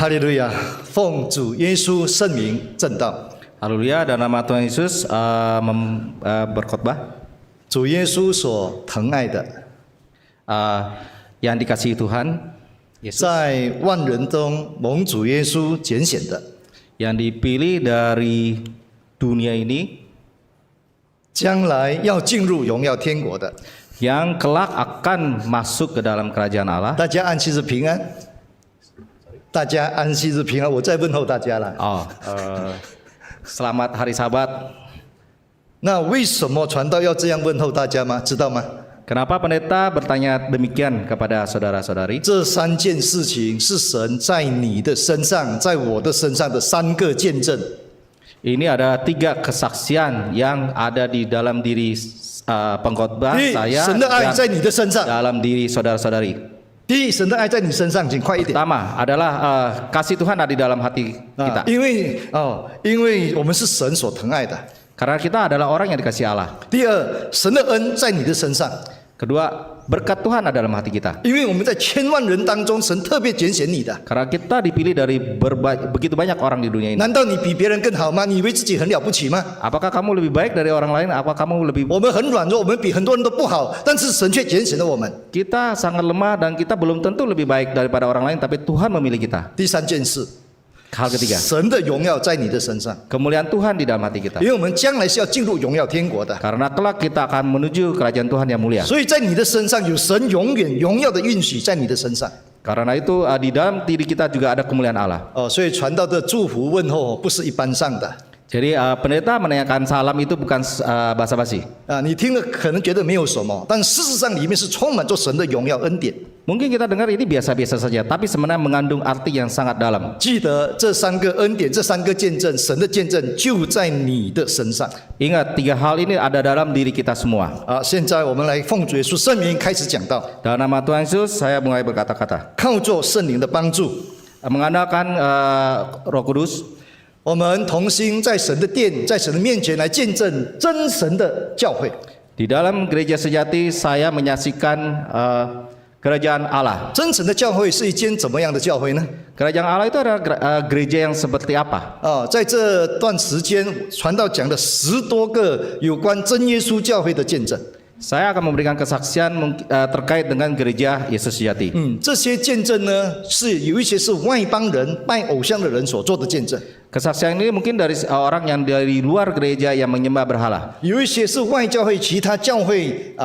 哈利路亚！奉主耶稣圣名正道。 Haleluya, dan nama Tuhan Yesus berkhotbah. 主耶稣所疼爱的， Yang dikasihi Tuhan, Yesus, 在万人中蒙主耶稣拣选的， yang dipilih dari dunia ini, 将来要进入荣耀天国的。 yang kelak akan masuk ke dalam kerajaan Allah. 大家安息日平安，大家安息日平安。我再问候大家了。 Selamat hari Sabat. 那为什么传道要这样问候大家吗？知道吗？ Kenapa pendeta bertanya demikian kepada saudara-saudari? 这三件事情是神在你的身上，在我的身上的三个见证。 Ini ada 3 kesaksian yang ada di dalam diri pengkhotbah 第一， saya 神的爱 dan 在你的身上。 dalam diri saudara-saudari. 第一，神的爱在你身上，请快一点。 Pertama adalah kasih Tuhan ada di dalam hati kita. 因为我们是神所疼爱的。 Karena kita adalah orang yang dikasihi Allah. 第二，神的恩在你的身上， Kedua, berkat Tuhan ada dalam hati kita. 因为我们在千万人当中，神特别拣选你的。 Karena kita dipilih dari begitu banyak orang di dunia ini. 难道你比别人更好吗？你以为自己很了不起吗？ Apakah kamu lebih baik dari orang lain? Apa kamu lebih 我们很软弱，我们比很多人都不好，但是神却拣选了我们。 Kita sangat lemah dan kita belum tentu lebih baik daripada orang lain, tapi Tuhan memilih kita. 第三件事， Hal ketiga, 神的荣耀在你的身上， kemuliaan Tuhan di dalam hati kita. 因为我们将来是要进入荣耀天国的。 Karena kelak kita akan menuju kerajaan Tuhan yang mulia. 所以在你的身上有神永远荣耀的应许在你的身上。 Karena itu di dalam diri kita juga ada kemuliaan Allah. 所以传道的祝福问候不是一般上的。 Jadi pendeta menanyakan salam itu bukan basa-basi. 你听了可能觉得没有什么，但事实上里面是充满着神的荣耀恩典。 Mungkin kita dengar ini biasa-biasa saja, tapi sebenarnya mengandung arti yang sangat dalam. 记得这三个恩典，这三个见证，神的见证就在你的身上。 Ingat 3 hal ini ada dalam diri kita semua. 现在我们来奉主耶稣圣名开始讲道。 Dalam nama Tuhan Yesus saya mulai berkata-kata. 靠着圣灵的帮助， Mengandalkan Roh Kudus, 我们同心在神的殿，在神的面前来见证真神的教会。 di dalam gereja sejati saya menyaksikan kerajaan Allah. 真神的教会是一间怎么样的教会呢？ Kerajaan Allah itu adalah gereja yang seperti apa? 在这段时间，传道讲了10多个有关真耶稣教会的见证。 Saya akan memberikan kesaksian terkait dengan gereja Yesus sejati. 这些见证呢，是有一些是外邦人拜偶像的人所做的见证， Kesaksian ini mungkin dari orang yang dari luar gereja yang menyembah berhala. 有一些是外教会其他教会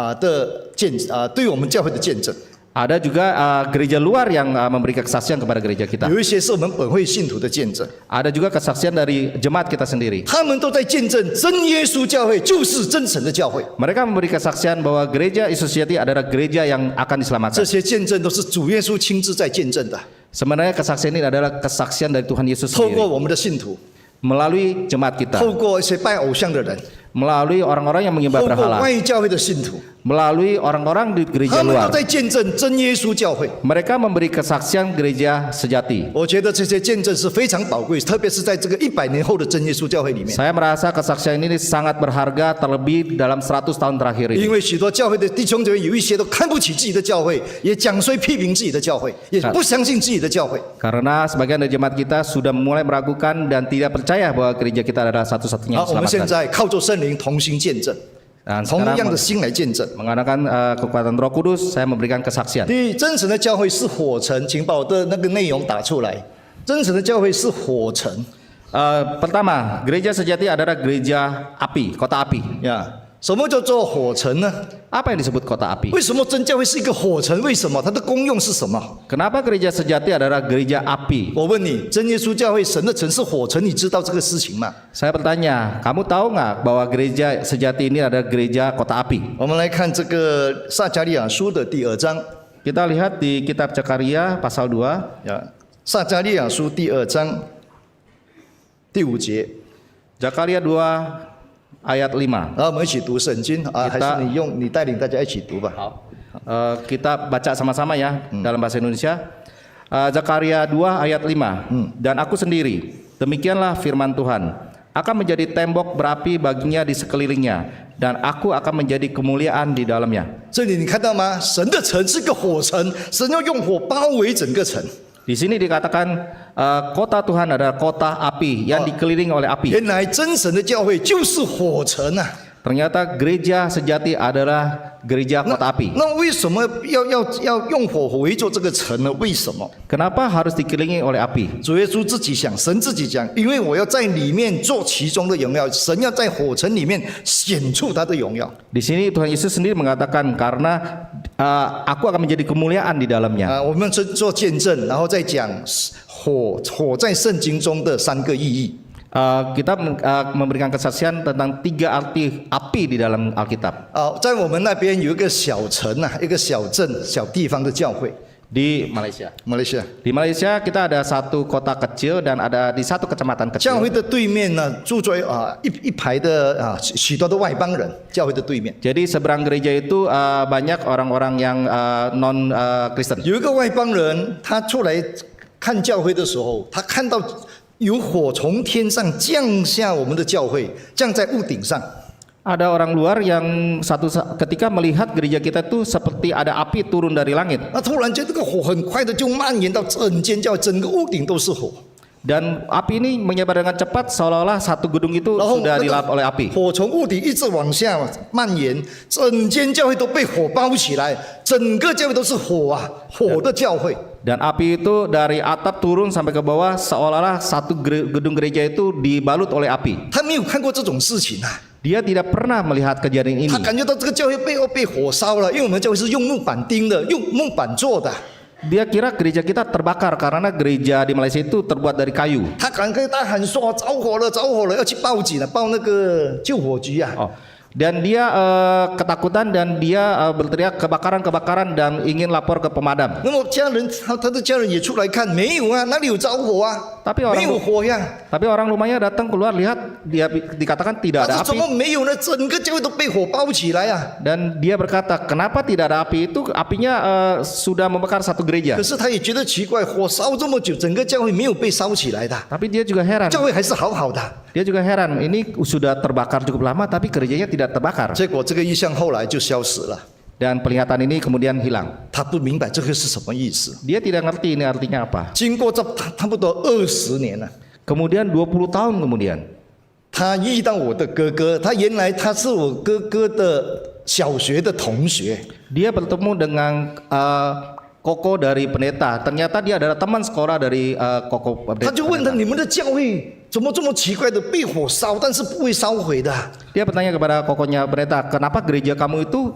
对我们教会的见证， Ada juga gereja luar yang memberikan kesaksian kepada gereja kita. 有一些是我们本会信徒的见证。 Ada juga kesaksian dari jemaat kita sendiri. 他们都在见证真耶稣教会就是真神的教会。 Mereka memberi kesaksian bahwa gereja Yesus sejati adalah gereja yang akan 这 diselamatkan. 些见证都是主耶稣亲自在见证的， Sebenarnya kesaksian ini adalah kesaksian dari Tuhan Yesus 透过 sendiri 我们的信徒， melalui jemaat kita, 透过一些拜偶像的人， melalui orang-orang yang menyembah 透过 berhala, 外教会的信徒， melalui orang-orang di gereja 他们都 luar. 在见证真耶稣教会。 Mereka memberi kesaksian gereja sejati. 我觉得这些见证是非常宝贵，特别是在这个100年后的真耶稣教会里面。 Saya merasa kesaksian ini sangat berharga terlebih dalam 100 tahun terakhir 因 ini. 为许多教会的弟兄姐妹有一些都看不起自己的教会，也讲衰批评自己的教会，也不相信自己的教会。 Karena sebagian dari jemaat kita sudah mulai meragukan dan tidak percaya bahwa gereja kita adalah satu-satunya 好， yang 我们现 diselamatkan. 在靠着圣灵同心见证， Dan 同 sekarang 样的心来见证。 menggunakan kekuatan Roh Kudus, saya memberikan kesaksian. 第一，真神的教会是火城，请把我的那个内容打出来。真神的教会是火城 Pertama, gereja sejati adalah gereja api, kota api. 呀。什么叫做火城呢？ Apa yang disebut kota api? 为什么真教会是一个火城？为什么它的功用是什么？ Kenapa gereja sejati adalah gereja api? 我问你，真耶稣教会神的城是火城，你知道这个事情吗？ Saya bertanya, kamu tahu nggak bahwa gereja sejati ini adalah gereja kota api? 我们来看这个撒迦利亚书的第2章 Kita lihat di kitab Zakaria pasal 2, 呀，撒迦利亚书第2章第5节。 Zakaria 2 ayat 5. 然后我们一起读圣经还是你带领大家一起读吧。 Kita baca sama-sama ya dalam bahasa Indonesia. Zakaria 2 ayat 5. Dan aku sendiri, demikianlah firman Tuhan, akan menjadi tembok berapi baginya di sekelilingnya, dan aku akan menjadi kemuliaan di dalamnya. 这里你看到吗？神的城是个火城，神要用火包围整个城。Di sini dikatakan kota Tuhan adalah kota api yang dikelilingi oleh api. 原来真神的教会就是火城啊！ Ternyata gereja sejati adalah gereja kota api. 那为什么要用火围住这个城呢？为什么？ Kenapa harus dikelilingi oleh api? 主耶稣自己想，神自己讲，因为我要在里面做其中的荣耀，神要在火城里面显出他的荣耀。 Di sini Tuhan Yesus sendiri mengatakan karena aku akan menjadi kemuliaan di dalamnya. 我们做见证，然后再讲火在圣经中的3个意义。 Kita memberikan kesaksian tentang 3 arti api di dalam Alkitab. 在我们那边有一个小城啊，一个小镇、小地方的教会。 Di Malaysia. Malaysia Di Malaysia kita ada satu kota kecil dan ada di satu kecamatan 教会 kecil. 的对面呢，住着一排的许多的外邦人。教会的对面 Jadi seberang gereja itu banyak orang-orang yang non Kristen. 有一个外邦人，他出来看教会的时候，他看到有火从天上降下我们的教会，降在屋顶上。 Ada orang luar yang ketika melihat gereja kita itu seperti ada api turun dari langit. 那突然间，这个火很快的就蔓延到整间教会，整个屋顶都是火。 Dan api ini menyebar dengan cepat seolah-olah satu gedung itu 然后 sudah dilap oleh api. 火从屋顶一直往下蔓延，整间教会都被火包起来，整个教会都是火啊，火的教会。 Dan api itu dari atap turun sampai ke bawah seolah-olah satu gedung gereja itu dibalut oleh api. 他没有看过这种事情啊， Dia tidak pernah melihat kejadian ini. 他感觉到这个教会被火烧了，因为我们教会是用木板钉的，用木板做的。 Dia kira gereja kita terbakar karena gereja di Malaysia itu terbuat dari kayu. 他赶快大喊说：“着火了，着火了！”要去报警了，报那个救火局啊。 Oh. Dan dia ketakutan dan dia berteriak kebakaran dan ingin lapor ke pemadam. 那么家人，他的家人也出来看，没有啊，哪里有着火啊？ Tapi orang 没有火呀。 Tapi orang rumahnya datang keluar lihat dia dikatakan tidak 但 ada 是怎么 api 没有呢？整个教会都被火包起来啊！ dan dia berkata kenapa tidak ada api itu apinya sudah membakar satu gereja. 可是他也觉得奇怪，火烧这么久，整个教会没有被烧起来的， Tapi dia juga heran. 教会还是好好的。 Dia juga heran ini sudah terbakar cukup lama tapi gerejanya tidak terbakar. 结果这个意象后来就消失了， Dan penglihatan ini kemudian hilang. 他不明白这个是什么意思。 Dia tidak ngerti ini artinya apa. 经过这差不多20年了。 Kemudian 20 tahun kemudian 他遇到我的哥哥，他原来他是我哥哥的小学的同学， dia bertemu dengan Koko dari pendeta. Ternyata dia adalah teman sekolah dari Koko 他就问他： pendeta. 你们的教会怎么这么奇怪的被火烧，但是不会烧毁的？ Dia bertanya kepada kokonya pendeta, kenapa gereja kamu itu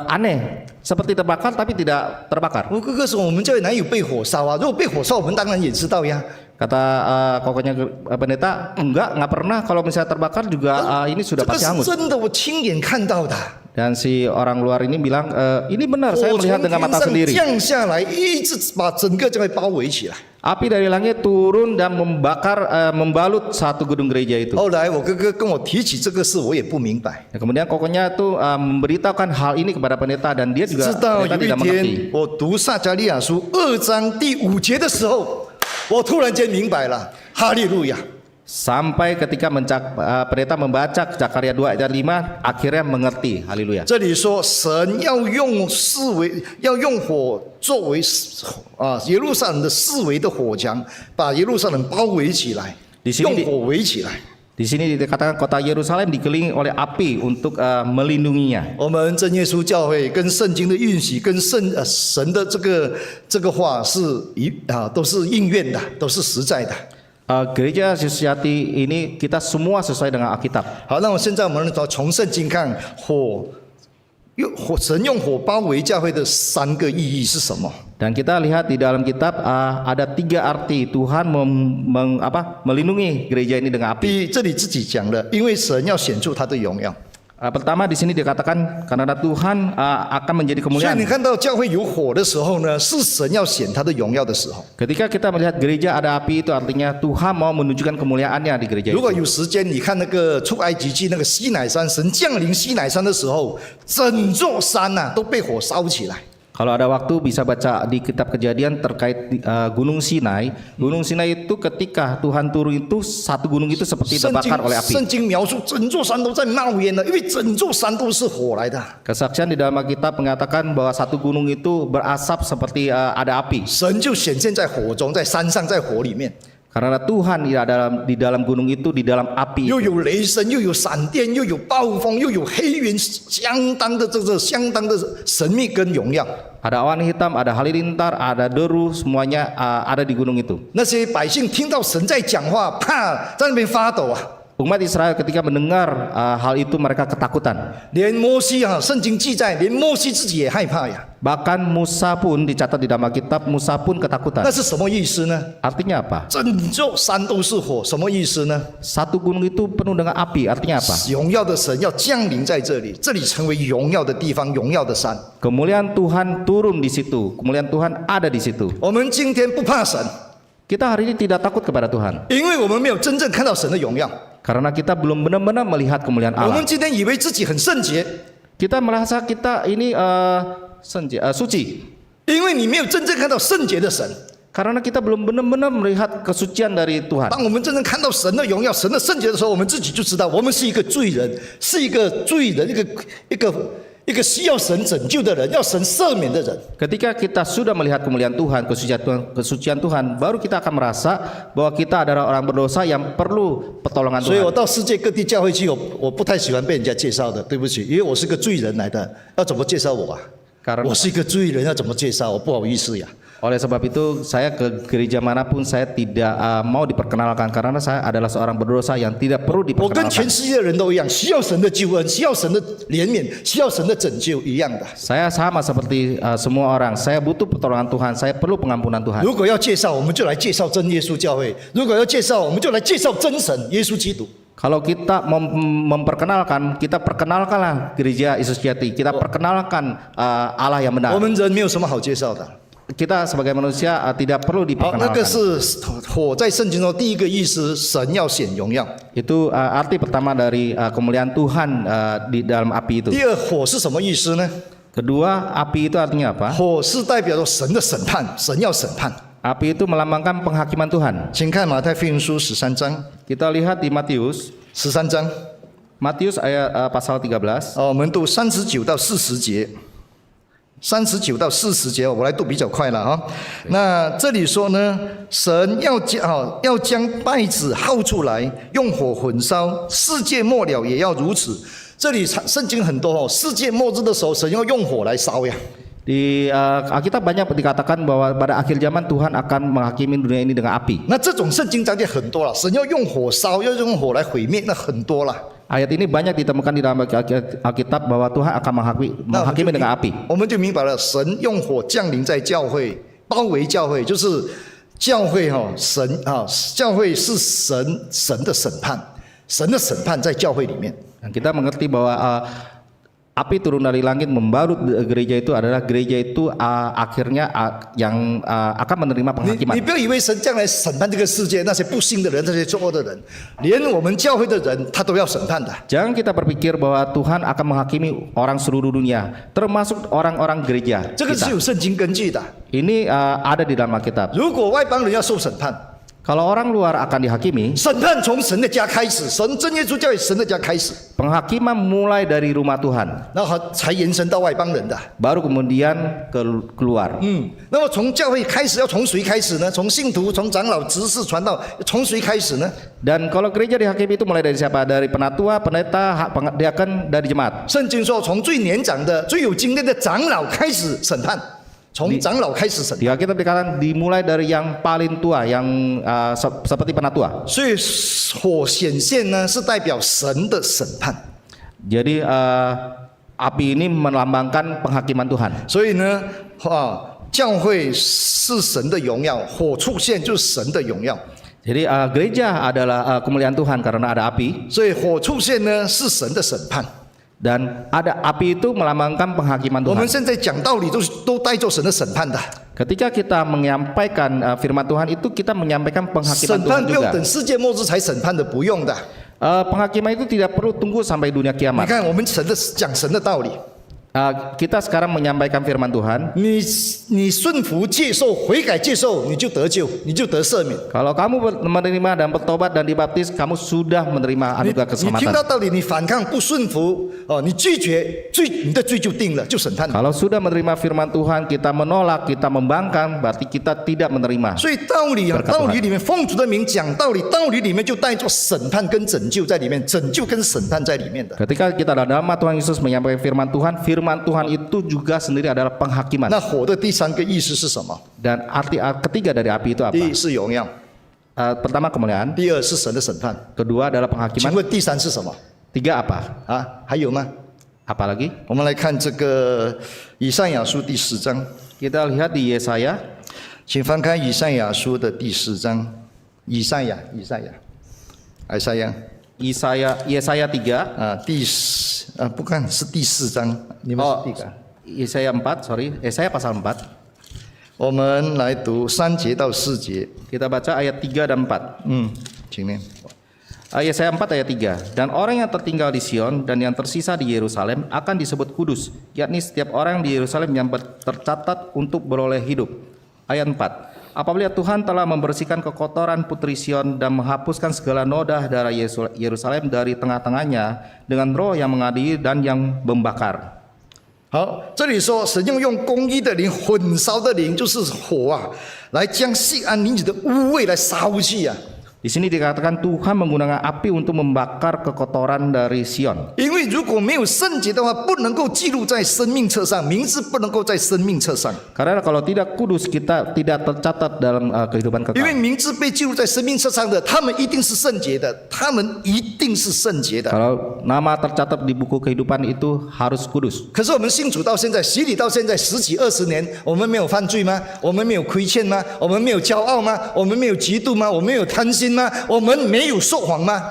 aneh, seperti terbakar tapi tidak terbakar? 我哥哥说：我们教会哪有被火烧啊？如果被火烧，我们当然也知道呀。 Kata kokonya pendeta, nggak pernah. Kalau misalnya terbakar juga ini 这 sudah 个 pasti 是 hangus. 真的，我亲眼看到的。 Dan si orang luar ini bilang, ini benar, saya 火 melihat 从 dengan 天 mata 上 sendiri. 降下来，一直把整个教会包围起来。 Api dari langit turun dan membakar, membalut satu gedung gereja itu. 后来我哥哥跟我提起这个事，我也不明白。 Nah, kemudian kokonya itu memberitahukan hal ini kepada pendeta dan dia 直 juga 到 pendeta 有一 tidak mengerti. 天，我读撒迦利亚书2章第5节的时候，我突然间明白了。哈利路亚！ Sampai ketika pendeta membaca Zakaria 2 ayat 5 akhirnya mengerti. Haleluya. 这里说，神要用火作为耶路撒冷的四围的火墙，把耶路撒冷包围起来， di 用 sini 火围起来。 di sini dikatakan kota Yerusalem dikelilingi oleh api untuk melindunginya. 我们真耶稣教会跟圣经的允许，跟神的这个话是都是应验的，都是实在的。 Gereja Sejati ini kita semua sesuai dengan Alkitab. 好，那我现在我们从圣经看神用火包围教会的3个意义是什么？ Dan kita lihat di dalam kitab ada 3 arti Tuhan melindungi gereja ini dengan 第 api. 一，这里自己讲的，因为神要显出他的荣耀。 Pertama di sini dikatakan karena Tuhan akan menjadi 所以 kemuliaan. 你看到教会有火的时候呢，是神要显他的荣耀的时候。 Ketika kita melihat gereja ada api itu artinya Tuhan mau menunjukkan kemuliaannya di gereja 如果 itu. 有时间，你看那个出埃及记那个西乃山，神降临西乃山的时候，整座山都被火烧起来。Kalau ada waktu bisa baca di kitab Kejadian terkait Gunung Sinai. Gunung Sinai itu ketika Tuhan turun itu satu gunung itu seperti 圣经 terbakar oleh api. 圣经描述整座山都在冒烟了，因为整座山都是火来的。 Kesaksian di dalam Alkitab mengatakan bahwa satu gunung itu berasap seperti ada api. 神就显现在火中，在山上，在火里面， Karena Tuhan di dalam gunung itu, di dalam api. 又有雷声，又有闪电，又有暴风，又有黑云，相当的神秘跟荣耀。 Ada awan hitam, ada halilintar, ada deru, semuanya ada di gunung itu. 那些百姓听到神在讲话，怕在那边发抖啊。 Umat Israel ketika mendengar hal itu mereka ketakutan. 连摩西啊，圣经记载，连摩西自己也害怕呀。 Bahkan Musa pun dicatat di dalam Alkitab, Musa pun ketakutan. 那是什么意思呢？ Artinya apa? 整座山都是火，什么意思呢？ Satu gunung itu penuh dengan api, artinya apa? 荣耀的神要降临在这里，这里成为荣耀的地方，荣耀的山。 Kemuliaan Tuhan turun di situ, kemuliaan Tuhan ada di situ. 我们今天不怕神， Kita hari ini tidak takut kepada Tuhan 因为我们没有真正看到神的荣耀。 karena kita belum benar-benar melihat kemuliaan 我 Allah. 们今天以为自己很圣洁， Kita merasa kita ini suci 因为你没有真正看到圣洁的神。 karena kita belum benar-benar melihat kesucian dari Tuhan. 当我们真正看到神的荣耀、神的圣洁的时候，我们自己就知道，我们是一个罪人，是一个罪人，一个需要神拯救的人，要神赦免的人。 Ketika kita sudah melihat kemuliaan Tuhan, kesucian Tuhan, baru kita akan merasa bahwa kita adalah orang berdosa yang perlu pertolongan 所以我 Tuhan. 到世界各地教会去，我不太喜欢被人家介绍的，对不起，因为我是个罪人来的，要怎么介绍我啊？ Karena 我是一个罪人，要怎么介绍我？不好意思呀。 oleh sebab itu saya ke gereja manapun saya tidak mau diperkenalkan karena saya adalah seorang berdosa yang tidak perlu 我跟全 diperkenalkan. 世界的人都一样，需要神的救恩，需要神的怜悯，需要神的拯救一样的。 Saya sama seperti semua orang. Saya butuh pertolongan Tuhan. Saya perlu pengampunan Tuhan. 如果要介绍，我们就来介绍真耶稣教会；如果要介绍，我们就来介绍真神耶稣基督。 Kalau kita memperkenalkan, kita perkenalkanlah gereja Yesus Jati. Kita perkenalkan Allah yang 我 benar. 们人没有什么好介绍的。 Kita sebagai manusia tidak perlu 好，那个 diperkenalkan. 是火在圣经中第一个意思，神要显荣耀。 Itu arti pertama dari kemuliaan Tuhan di dalam api itu. 第二，火是什么意思呢？ Kedua, api itu artinya apa? 火是代表着神的审判，神要审判。 Api itu melambangkan penghakiman Tuhan. 请看马太福音书13章Kita lihat di Matius, ，13章， Matius ayat pasal 13. 我们读39到40节。39到40节，我来读比较快了啊。那这里说呢，神要将稗子薅出来，用火焚烧，世界末了也要如此。这里圣经很多哦，世界末日的时候，神要用火来烧呀。 Di Alkitab banyak dikatakan bahwa pada akhir zaman Tuhan akan menghakimi dunia ini dengan api. 那这种圣经章节很多了，神要用火烧，要用火来毁灭，那很多了。 Ayat ini banyak ditemukan di dalam Alkitab bahwa Tuhan akan menghakimi dengan api. 我们就明白了，神用火降临在教会，包围教会，就是教会教会是神的审判，神的审判在教会里面。 Dan kita mengerti bahwa api turun dari langit membalut gereja itu adalah gereja itu akhirnya yang akan menerima 你 penghakiman. 不要以为神将来审判这个世界，那些不信的人，那些作恶的人，连我们教会的人，他都要审判的。 Jangan kita berpikir bahwa Tuhan akan menghakimi orang seluruh dunia, termasuk orang-orang gereja 这个是 kita. 有圣经根据的。 Ini ada di dalam Alkitab. 如果外邦人要受审判， Kalau orang luar akan dihakimi, 审判从神的家开始，真耶稣教会神的家开始， penghakiman mulai dari rumah Tuhan, 然后才延伸到外邦人的。 baru kemudian keluar. 那么从教会开始要从谁开始呢？从信徒、从长老、执事、传道，从谁开始呢？ Dan kalau gereja dihakimi itu mulai dari siapa? Dari penatua, pendeta, diaken, dari jemaat. 圣经说，从最年长的、最有经验的长老开始审判，从长老开始审判。 Di Alkitab dikatakan dimulai dari yang paling tua, yang seperti penatua. 所以火显现呢，是代表神的审判。 Jadi api ini melambangkan penghakiman Tuhan. 所以呢，教会是神的荣耀，火出现就是神的荣耀。 Jadi gereja adalah kemuliaan Tuhan karena ada api. 所以火出现呢，是神的审判。 Dan ada api itu melambangkan penghakiman 我们 Tuhan. 现在讲道理都带着神的审判的。 Ketika kita menyampaikan firman Tuhan itu kita menyampaikan penghakiman 审 Tuhan 判不用 juga. 等世界末日才审判的，不用的。 Penghakiman itu tidak perlu tunggu sampai dunia 你 kiamat. 看，我们讲神的道理， Kita sekarang menyampaikan firman Tuhan. 你顺服接受悔改接受，你就得救，你就得赦免。 Kalau kamu menerima dan bertobat dan dibaptis, kamu sudah menerima 你 anugerah 听 keselamatan. 到道理，你反抗不顺服哦，你拒绝你的罪就定了，就审判你。 Kalau sudah menerima firman Tuhan, kita menolak, kita membangkang, berarti kita tidak menerima. 所以道理啊， Berkat 道 Tuhan. 理里面奉主的名讲道理，道理里面就带着审判跟拯救在里面，拯救跟审判在里面的。 Ketika kita dalam nama Tuhan Yesus menyampaikan firman Tuhan itu juga sendiri adalah penghakiman. 那火的第三个意思是什么？ Dan arti ketiga dari api itu apa? 第一是荣耀， Pertama kemuliaan, 第二是神的审判。 kedua adalah 请 penghakiman, 问第三是什么 tiga apa? 啊？还有吗？ Apa lagi? 我们来看这个以赛亚书第4章， Kita lihat di Yesaya, 请翻开以赛亚书的第4章。以赛亚Yesaya 3. 啊，不看是第4章，你们是第几？ Yesaya 4, sorry, Yesaya pasal 4. 我们来读3节到4节。 Kita baca ayat 3 dan 4. 请念。 Yesaya 4 ayat 3. Dan orang yang tertinggal di Sion dan yang tersisa di Yerusalem akan disebut kudus, yakni setiap orang di Yerusalem yang tercatat untuk beroleh hidup. Ayat 4. Apabila Tuhan telah membersihkan kekotoran putri Sion dan menghapuskan segala noda darah Yerusalem dari tengah-tengahnya dengan roh yang mengadili dan yang membakar. 好，这里说神要用公义的灵、焚烧的灵，就是火啊，来将细安女子的污秽来烧去啊。 Di sini dikatakan Tuhan menggunakan api untuk membakar kekotoran dari Sion. 因为如果没有圣洁的话，不能够记录在生命册上，名字不能够在生命册上。 Karena kalau tidak kudus kita tidak tercatat dalam kehidupan 因为 kekal. 名字被记录在生命册上的，他们一定是圣洁的，他们一定是圣洁的。 Kalau nama tercatat di buku kehidupan itu harus kudus. 可是我们信主到现在，洗礼到现在10几20年，我们没有犯罪吗？我们没有亏欠吗？我们没有骄傲吗？我们没有嫉妒吗？我们没有贪心吗？我们没有说谎吗？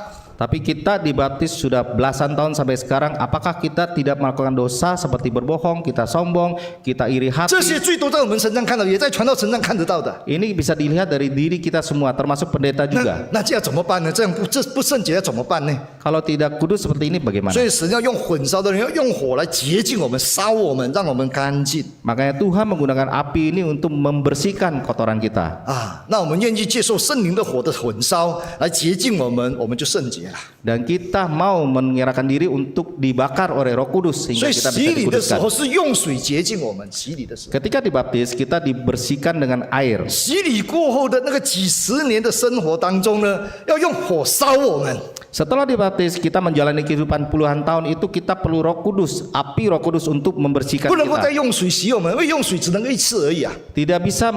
Tapi kita dibaptis sudah belasan tahun sampai sekarang, apakah kita tidak melakukan dosa seperti berbohong, kita sombong, kita iri 这 hati? 些罪都在我们身上看到，也在传道身上看得到的。 Ini bisa dilihat dari diri kita semua, termasuk pendeta 那 juga. 那这要怎么办呢？这样不圣洁要怎么办呢？ Kalau tidak kudus seperti ini bagaimana? 所以神要用焚烧的人，要用火来洁净我们，烧我们，让我们干净 Makanya Tuhan menggunakan api ini untuk membersihkan kotoran kita. 啊！那我们愿意接受圣灵的火的焚烧来洁净我们，我们就圣洁了。 Dan kita mau menyerahkan diri untuk dibakar oleh Roh Kudus 所 sehingga 以 kita 洗 bisa 礼的时 dikuduskan. 候是用水洁净我们，洗礼的时候。 Ketika dibaptis kita dibersihkan dengan air. 洗礼过后的那个几十年的生活当中呢，要用火烧我们。 Setelah dibaptis kita menjalani kehidupan puluhan tahun itu kita perlu Roh Kudus, api Roh Kudus untuk membersihkan 不能够再 kita. 用水洗我们，因为用水只能一次而已啊。 Tidak bisa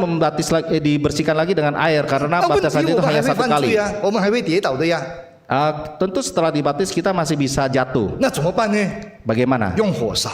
dibersihkan lagi dengan air karena 那问题 baptisan 我 itu 们还 hanya 会 satu 犯罪 kali. 啊，我们还会跌倒的呀。 Tentu setelah dibaptis kita masih bisa jatuh. 那怎么办呢？ Bagaimana? 用火烧。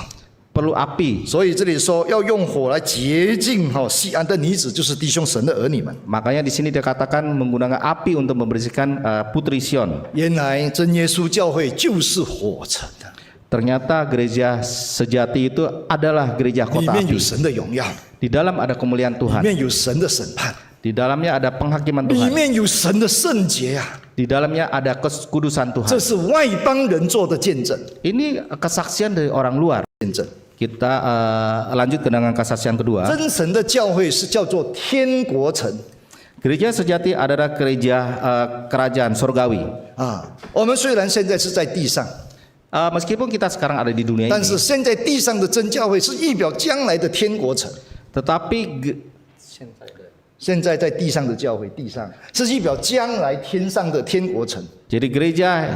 Perlu api. 所以这里说要用火来洁净西安的女子，就是弟兄神的儿女们。 Makanya di sini dikatakan menggunakan api untuk membersihkan putri Sion. 原来真耶稣教会就是火城的， Ternyata gereja sejati itu adalah gereja 里 kota 面有 api. 神的荣耀， Di dalam ada kemuliaan 里 Tuhan. 面有神的审判， Di dalamnya ada penghakiman 里 Tuhan. 面有神的圣洁啊！ Di dalamnya ada kekudusan 这 Tuhan. 是外邦人做的见证， Ini kesaksian dari orang luar. 见证。 Kita lanjut ke dengan kesaksian kedua. 真神的教会是叫做天国城 Gereja sejati adalah gereja kerajaan surgawi. 啊。我们虽然现在是在地上， Meskipun kita sekarang ada di dunia 但是 ini, 现在地上的真教会是预表将来的天国城。 tetapi 现在在地上的教会，地上是预表将来天上的天国城。 jadi gereja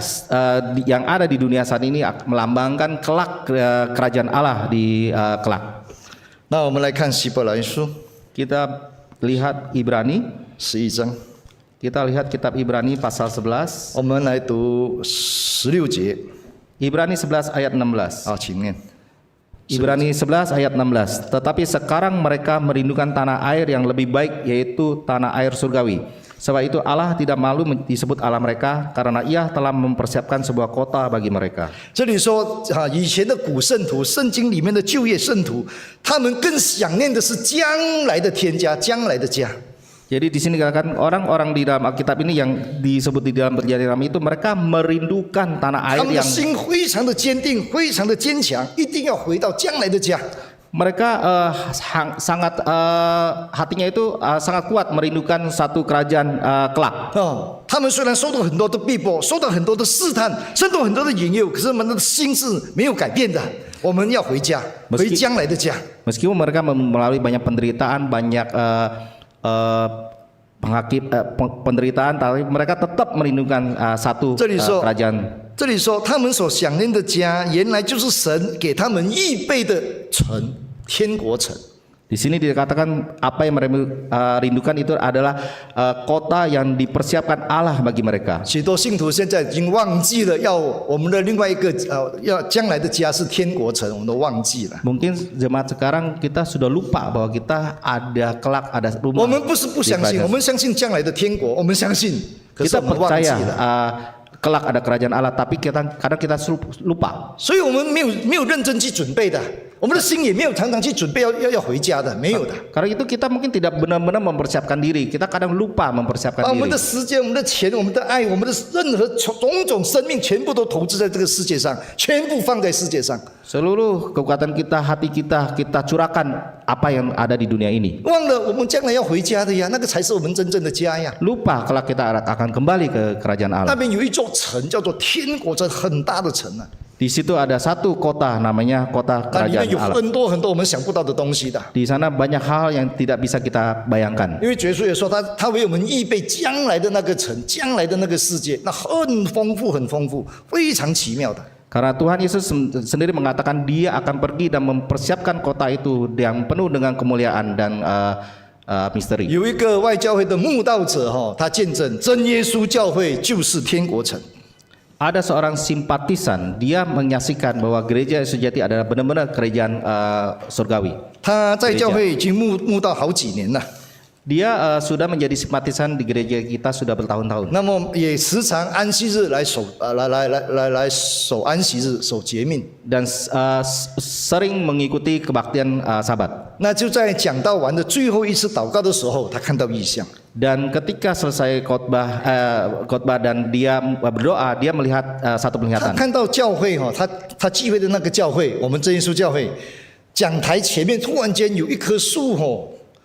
yang ada di dunia saat ini melambangkan kelak kerajaan Allah di kelak. 那我们来看希伯来书 Kita lihat Ibrani, 11章， kita lihat kitab Ibrani pasal 11. 我们来读16节 Ibrani 11 ayat 16. 啊，请念。 Ibrani 11 ayat 16. Tetapi sekarang mereka merindukan tanah air yang lebih baik, yaitu tanah air surgawi. Sebab itu Allah tidak malu disebut Allah mereka, karena Ia telah mempersiapkan sebuah kota bagi mereka. 这里说啊，以前的古圣徒，圣经里面的旧约圣徒，他们更想念的是将来的天家，将来的家。Jadi di sini katakan orang-orang di dalam Alkitab ini yang disebut di dalam Perjanjian Lama itu mereka merindukan tanah 他 air 们的 yang 心非常的坚定，非常的坚强，一定要回到将来的家。 mereka sangat hatinya itu sangat kuat merindukan satu kerajaan kelak. 哦，他们虽然受到很多的逼迫，受到很多的试探，受到很多的引诱，可是我们的心是没有改变的。我们要回家，回将来的家。 Meskipun mereka melalui banyak penderitaan, banyak penderitaan, tapi mereka tetap merindukan satu 这里说 kerajaan. 这里说他们所想念的家，原来就是神给他们预备的城，天国城。 Di sini dikatakan apa yang mereka rindukan itu adalah kota yang dipersiapkan Allah bagi mereka. 许多信徒现在已经忘记了，要我们的另外一个要将来的家是天国城，我们都忘记了。 Mungkin jemaat sekarang kita sudah lupa bahwa kita ada kelak, ada 我 rumah. 们不是不相信，我们相信将来的天国，我们相信，可是 Kita 我们忘记 percaya 了。 kelak ada kerajaan Allah, tapi kadang kita lupa. 所以我们没有认真去准备的，我们的心也没有常常去准备要回家的，没有的。 Karena itu kita mungkin tidak benar-benar mempersiapkan diri. Kita kadang lupa mempersiapkan 把我们 diri. 的时间、我们的钱、我们的爱、我们的任何种种生命，全部都投资在这个世界上，全部放在世界上。 Seluruh kekuatan kita, hati kita, kita curahkan apa yang ada di dunia ini. 忘了我们将来要回家的呀，那个才是我们真正的家呀。 Lupa kelak kita akan kembali ke kerajaan 那 Allah. 边有一座城叫做天国城，很大的城啊， Di situ ada satu kota namanya kota 那里面 kerajaan 有 Allah. 很多很多我们想不到的东西的。 Di sana banyak hal yang tidak bisa kita bayangkan. 因为耶稣也说他为我们预备将来的那个城，将来的那个世界，那很丰富，很丰富，非常奇妙的。 Karena Tuhan Yesus sendiri mengatakan Dia akan pergi dan mempersiapkan kota itu yang penuh dengan kemuliaan dan misteri. 有一个外教会的慕道者他见证真耶稣教会就是天国城。 Ada seorang simpatisan, dia menyaksikan bahwa gereja sejati adalah benar-benar kerajaan surgawi. 他在教会已经慕道好几年了， Dia sudah menjadi simpatisan di gereja kita sudah bertahun-tahun. 那么也时常安息日来守守安息日，守节命。 Dan sering mengikuti kebaktian Sabat. 那就在讲道完的最后一次祷告的时候，他看到异象。 Dan ketika selesai khotbah dan dia berdoa, dia melihat satu 他 penglihatan. 看到教会他聚会的那个教会，我们真耶稣教会讲台前面突然间有一棵树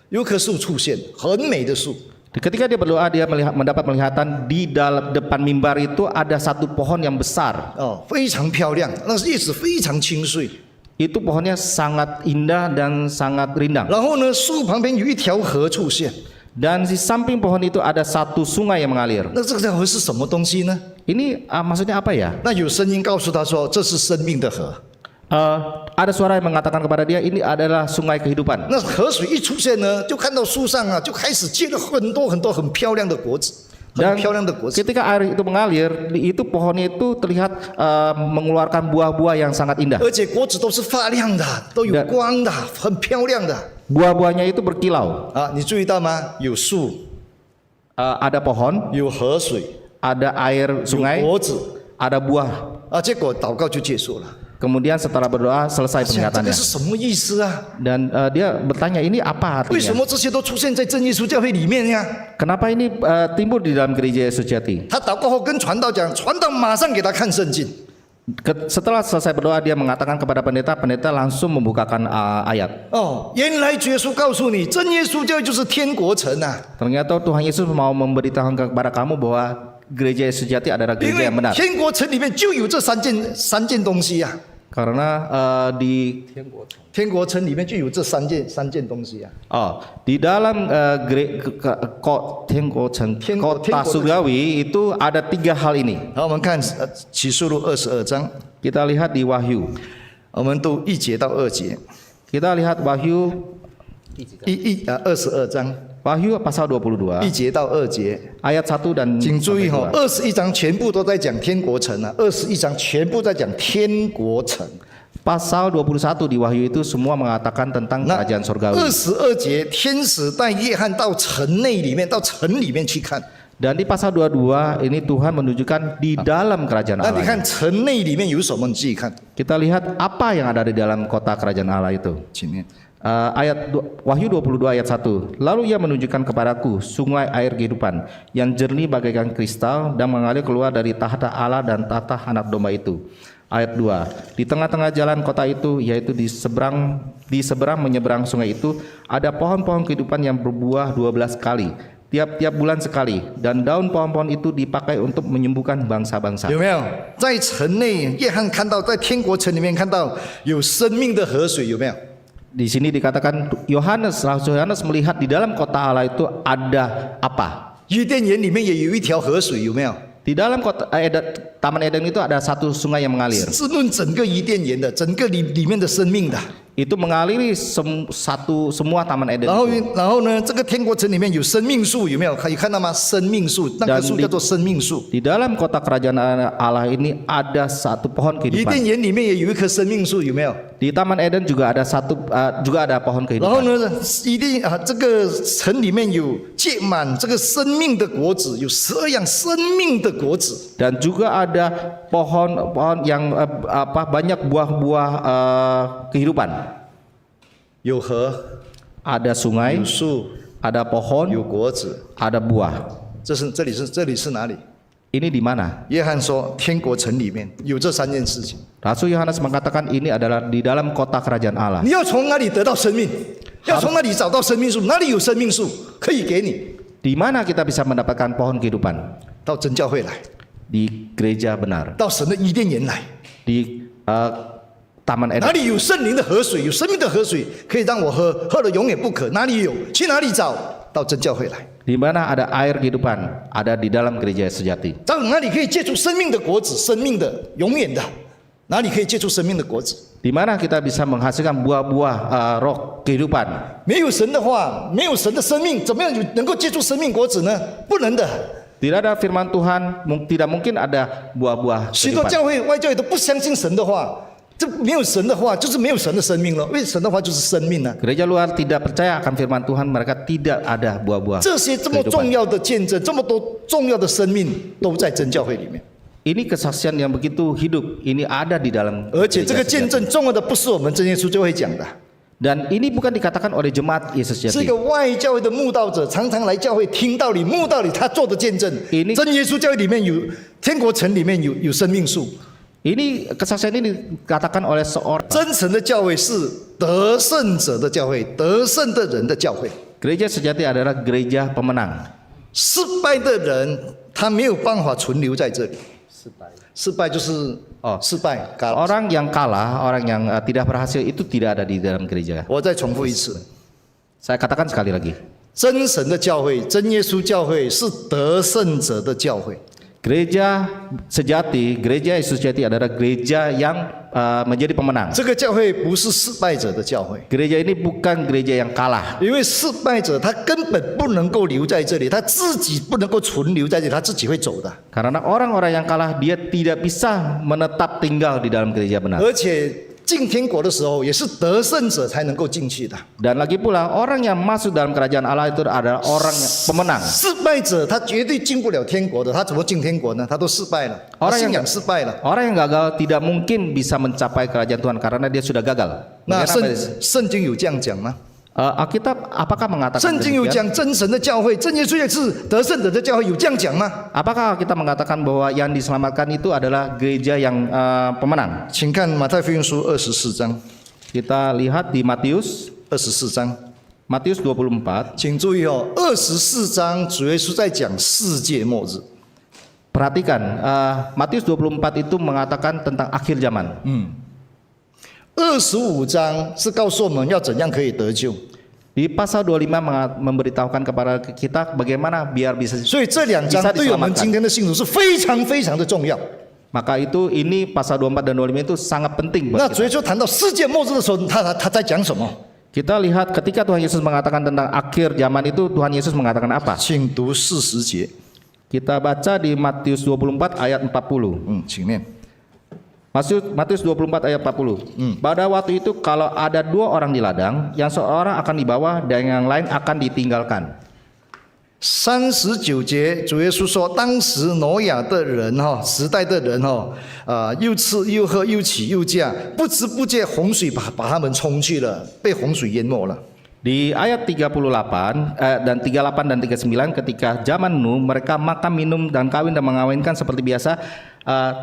有一棵树出现，很美的树。 Ketika dia berdoa, dia mendapat penglihatan di dalam depan mimbar itu ada satu pohon yang besar. 非常漂亮，那叶子非常清脆。 Itu pohonnya sangat indah dan sangat rindang. 然后呢，树旁边有一条河出现， Dan di samping pohon itu ada satu sungai yang mengalir. 那这个条河是什么东西呢？ Ini maksudnya apa ya? 那有声音告诉他说，这是生命的河。 Ada suara yang mengatakan kepada dia ini adalah sungai kehidupan. 那河水一出现呢，就看到树上就开始结了很多很多很漂亮的果子，很 Dan 漂亮的果子。 ketika air itu mengalir, itu pohonnya itu terlihat mengeluarkan buah-buah yang sangat indah. 而且果子都是发亮的，都有光的，很漂亮的。 Buah-buahnya itu berkilau. 你注意到吗？有树， Ada pohon, 有河水， ada air 有 sungai, 果子 ada buah. 结果祷告就结束了。 Kemudian setelah berdoa selesai 这个 penglihatannya. 是什么意思啊？ Dan dia bertanya ini apa 为什 artinya? 么这些都出现在真耶稣教会里面呀？ Kenapa ini timbul di dalam gereja Yesus Sejati? 他祷告后跟传道讲，传道马上给他看圣经。 Setelah selesai berdoa dia mengatakan kepada pendeta, pendeta langsung membukakan ayat. 原来耶稣告诉你，真耶稣教会就是天国城啊！ Ternyata Tuhan Yesus mau memberitahukan kepada kamu bahwa gereja Yesus Sejati adalah 因 gereja yang 为 benar. 天国城里面就有这三件东西啊！ Karena di 天国城里面就有这三件东西啊！ di dalam kota surgawi itu ada 3 hal ini. 好，我们看启示录22章， Kita lihat di Wahyu. 我们读1节到2节。 Kita lihat Wahyu 22章 Wahyu pasal 22 1节到2节。 ayat 1 dan 请注意sampai 2. 21章全部都在讲天国城啊，21章全部在讲天国城。 Pasal 21 di Wahyu itu semua mengatakan tentang 那 kerajaan surgawi. 22节，天使带约翰到城内里面，到城里面去看。 Dan di pasal 22 ini Tuhan menunjukkan di dalam kerajaan 那你 Allah. 看城内里面有什么？你自己看。 Kita lihat apa yang ada di dalam kota kerajaan Allah itu. 前面 Wahyu 22 ayat 1. Lalu ia menunjukkan kepadaku sungai air kehidupan yang jernih bagaikan kristal dan mengalir keluar dari tahta Allah dan tahta anak domba itu. Ayat 2. Di tengah-tengah jalan kota itu, yaitu di seberang menyeberang sungai itu, ada pohon-pohon kehidupan yang berbuah 12 kali, tiap-tiap bulan sekali, dan daun pohon-pohon itu dipakai untuk menyembuhkan bangsa-bangsa. 有没有？在城内，约翰看到，在天国城里面看到有生命的河水，有没有？ Di sini dikatakan Rasul Yohanes melihat di dalam kota Allah itu ada apa? 伊甸园里面也有一条河水，有没有？ Di dalam Taman Eden itu ada satu sungai yang mengalir. 滋润整个伊甸园的，整个里面的生命的。 Itu mengaliri semua Taman Eden 然后呢，这个天国城里面有生命树，有没有？可以看到吗？生命树，那棵树叫做生命树。 Di dalam kota kerajaan Allah ini ada satu pohon 伊甸 kehidupan. 园里面也有一棵生命树，有没有？ Di Taman Eden juga ada pohon 然后 kehidupan. 呢，这个城里面有结满这个生命的果子，有12样生命的果子。 Dan juga ada pohon yang banyak buah-buah kehidupan. 有河， Ada sungai, 有树， ada 有 pohon, 果子。 ada buah. 这里是哪里？ Ini di mana? 约翰说，天国城里面有这3件事情。 Rasul Yohanes mengatakan ini adalah di dalam kota kerajaan Allah. 你要从哪里得到生命？要从哪里找到生命树？哪里有生命树可以给你？ Di mana kita bisa mendapatkan pohon kehidupan? 到真教会来， Di gereja benar, 到神的伊甸园来。 di Taman 哪 Eden. 里有圣灵的河水，有生命的河水，可以让我喝，喝了永远不渴。哪里有？去哪里找？到真教会来。 Di mana ada air kehidupan? Ada di dalam gereja sejati. 到哪里可以结出生命的果子？生命的，永远的。哪里可以结出生命的果子？ Di mana kita bisa menghasilkan buah-buah roh kehidupan? 没有神的话，没有神的生命，怎么样能够结出生命果子呢？不能的。 Tidak ada firman Tuhan, tidak mungkin ada buah-buah 许多 kehidupan. 教会、外教会都不相信神的话，这没有神的话，就是没有神的生命了。因为神的话就是生命啊。 Gereja luar tidak percaya akan firman Tuhan, mereka tidak ada buah-buah 这些这么重 kehidupan. 要的见证，这么多重要的生命，都在真教会里面。 Ini kesaksian yang begitu hidup, ini ada di dalam 而且这 gereja 个见 sejati. 证重要的不是我们真耶稣教会讲的， Dan ini bukan dikatakan oleh jemaat Yesus 是一 Sejati. 个外教会的慕道者，常常来教会听道理、慕道理，他做的见证。 Ini- 真耶稣教会里面有天国城里面有生命树， Ini kesaksian ini dikatakan oleh seorang 真诚的教会是得胜者的教会，得胜的人的教会。 gereja sejati adalah gereja pemenang. 失败的人他没有办法存留在这里。失败就是失败。 Orang yang kalah, orang yang tidak berhasil itu tidak ada di dalam gereja. 我再重复一次， Saya katakan sekali lagi. 真神的教会，真耶稣教会是得胜者的教会。 Gereja sejati, gereja Yesus sejati adalah gereja yang menjadi pemenang. 这个教会不是失败者的教会， Gereja ini bukan gereja yang kalah. 因为失败者他根本不能够留在这里，他自己不能够存留在这里，他自己会走的。 Karena orang-orang yang kalah dia tidak bisa menetap tinggal di dalam gereja benar. 而且进天国的时候，也是得胜者才能够进去的。 Dan lagi pula orang yang masuk dalam kerajaan Allah itu adalah orang yang pemenang. 失败者他绝对进不了天国的，他怎么进天国呢？他都失败了，他 Orang 信 yang 仰失败了。 orang yang gagal tidak mungkin bisa mencapai kerajaan Tuhan karena dia sudah gagal. 那 Bagaimana 圣经有这样讲吗？ Alkitab apakah mengatakan 圣经有 demikian? 讲真神的教会，真耶稣也是得胜者的教会，有这样讲吗？ Apakah kita mengatakan bahwa yang diselamatkan itu adalah gereja yang pemenang? 请看马太福音书24章， Kita lihat di Matius 24章， 24. 请注意哦，24章主耶稣在讲世界末日。 Perhatikan, Matius 24 itu mengatakan tentang akhir zaman. 25章是告诉我们要怎样可以得救， Di pasal 25 memberitahukan kepada kita bagaimana biar bisa 所以这2章 bisa 对我们今 diselamatkan. 天的信徒是非常非常的重要。 Maka itu ini pasal 24 dan 25 itu sangat penting 那 buat 主 kita. 耶稣谈到世界末日的时候，他在讲什么？ Kita lihat ketika Tuhan Yesus mengatakan tentang akhir zaman itu Tuhan Yesus mengatakan apa? 请读40节， Kita baca di Matius 24 ayat 40. 请念。 Matius 24 ayat 40. Pada waktu itu kalau ada 2 orang di ladang, yang seorang akan dibawa dan yang lain akan ditinggalkan. 39节，主耶稣说，当时挪亚的人时代的人又吃又喝又起又嫁，不知不觉洪水把他们冲去了，被洪水淹没了。 Di ayat 38 dan 38 dan 39 ketika zaman Nuh mereka makan minum dan kawin dan mengawinkan seperti biasa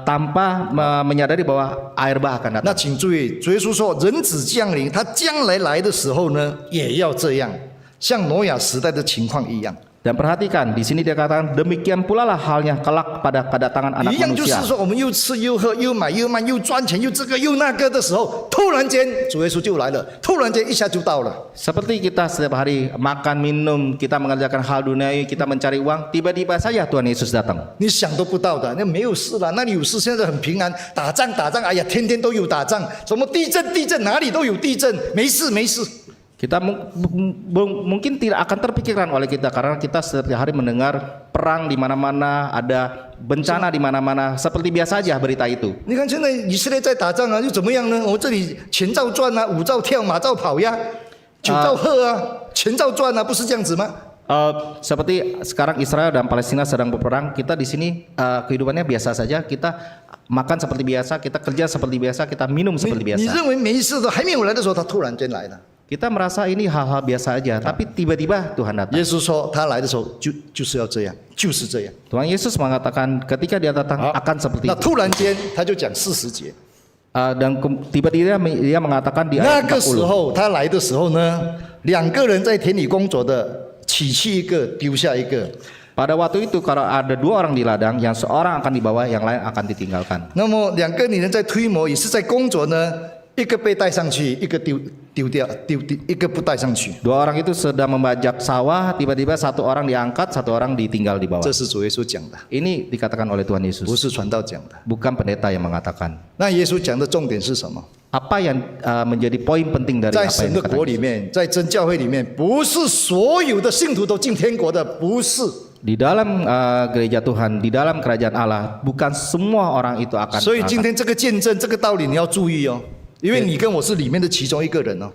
tanpa menyadari bahwa air bah akan 那 datang. 请注意，主耶稣说，人子降临，他将来的时候呢，也要这样，像挪亚时代的情况一样。 Dan perhatikan di sini dia katakan demikian pula lah halnya kelak pada kedatangan anak 一样就 manusia. 是说，我们又吃又喝又买又卖又赚钱又这个又那个的时候，突然间主耶稣就来了，突然间一下就到了。 Seperti kita setiap hari makan minum, kita mengerjakan hal duniawi, kita mencari uang, tiba-tiba saja Tuhan Yesus datang. 你想都不到的，那没有事了，那里有事，现在很平安，打仗，哎呀，天天都有打仗，什么地震，哪里都有地震，没事。 Kita mungkin tidak akan terpikirkan oleh kita karena kita setiap hari mendengar perang di mana-mana, ada bencana di mana-mana, seperti biasa aja berita itu. 你看现在以色列在打仗啊，又怎么样呢？我这里钱照赚啊，5兆跳，马照跑呀，9兆喝啊，钱照赚啊，不是这样子吗？ Seperti sekarang Israel dan Palestina sedang berperang, kita di sini kehidupannya biasa saja, kita makan seperti biasa, kita kerja seperti biasa, kita minum seperti 你 biasa. 认为没事的，还没有来的时候，他突然间来了。 Kita merasa ini hal-hal biasa aja, tapi tiba-tiba Tuhan datang. 耶稣说他来的时候就是要这样，就是这样。 Tuhan Yesus mengatakan ketika dia datang akan seperti 那 itu. 突然间他就讲40节， Dan tiba-tiba dia mengatakan di 那 ayat 个时 40. 候他来的时候呢，2个人在田里工作的，起去一个，丢下一个。 Pada waktu itu kalau ada 2 orang di ladang, yang seorang akan dibawa, yang lain akan ditinggalkan. 那么2个女人在推磨，也是在工作呢，一个被带上去，一个丢掉，一个不带上去。 2 orang itu sedang membajak sawah, tiba-tiba 1 orang diangkat, 1 orang ditinggal di bawah. 这是主耶稣讲的， Ini dikatakan oleh Tuhan 不 Yesus, 是传道讲的。 bukan pendeta yang mengatakan. 那耶稣讲的重点是什么？ Apa yang menjadi poin penting dari 在 apa 神 yang 的 dikatakan? 国里面，在真教会里面，不是所有的信徒都进天国的，不是。 Di dalam gereja Tuhan, di dalam kerajaan Allah, bukan semua orang itu akan 所以今 berangkat. 天这个见证，这个道理你要注意哦，因为你跟我是里面的其中一个人哦。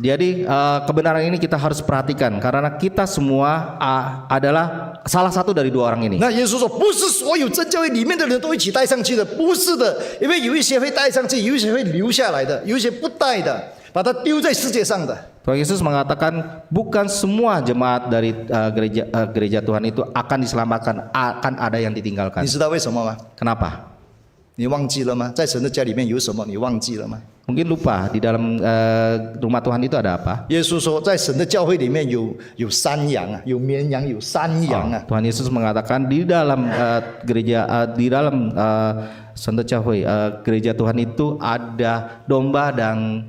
Jadi kebenaran ini kita harus perhatikan karena kita semua adalah salah satu dari 2 orang ini. 那耶稣说，不是所有真教会里面的人都一起带上去的，不是的，因为有一些会带上去，有一些会留下来的，有一些不带的，把它丢在世界上的。 Tuhan Yesus mengatakan bukan semua jemaat dari gereja Tuhan itu akan diselamatkan, akan ada yang 你 ditinggalkan. 知道为什么吗？ Kenapa? 你忘记了吗？在神的家里面有什么？你忘记了吗？ Mungkin lupa di dalam rumah Tuhan itu ada apa? 耶稣说，在神的教会里面有山羊啊，有绵羊，有山羊啊。 Tuhan Yesus mengatakan di dalam gereja di dalam Santo Cahoy gereja Tuhan itu ada domba dan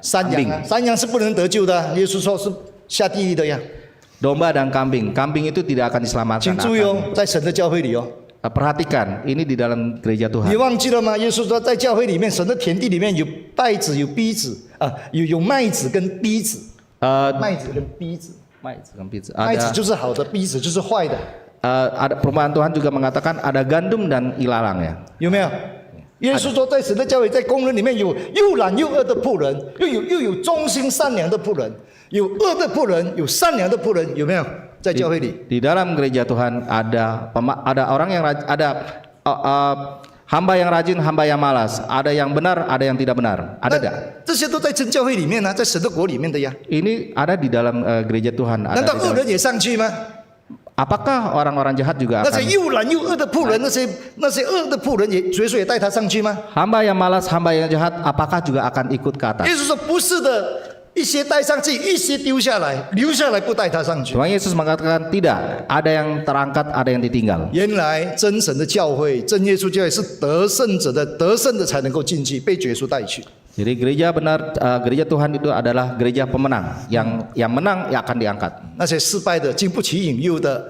山羊啊，山羊是不能得救的，耶稣说是下地狱的呀。 domba dan kambing. Kambing itu tidak akan diselamatkan. 请注意哦，在神的教会里哦， Perhatikan, ini di dalam gereja 你 Tuhan. 忘记了吗？耶稣说，在教会里面，神的田地里面有稗子，有稗子啊，有麦子跟稗子，麦子跟稗子，麦子 Ada 就是好的，稗子就是坏的， ada perumpamaan Tuhan juga mengatakan ada gandum dan ilalang ya. 有没有？耶稣说，在神的教会，在工人里面有又懒又恶的仆人，又有忠心善良的仆人，有恶的仆人，有善良的仆人，有没有？在教会里， Di dalam gereja Tuhan ada orang yang ada hamba yang rajin, hamba yang malas, ada yang benar, ada yang tidak benar. Ada tidak? 这些都在真教会里面呢、在神的国里面的呀。 Ini ada di dalam gereja Tuhan. 难 Ada 道 di 恶 dalam- 人也上去吗？ Apakah orang-orang jahat juga 那些 akan 又懒又恶的仆人，那些恶的仆人也，耶稣也带他上去吗？ hamba yang malas, hamba yang jahat, apakah juga akan ikut ke atas? 耶稣说不是的，一些带上去，一些丢下来，留下来不带他上去。 Tuhan Yesus mengatakan tidak, ada yang terangkat, ada yang ditinggal. 原来真神的教会，真耶稣教会是得胜者的，得胜的才能够进去，被耶稣带去。 Jadi gereja benar, gereja Tuhan itu adalah gereja pemenang, yang menang yang akan diangkat. 那些失败的、经不起引诱的，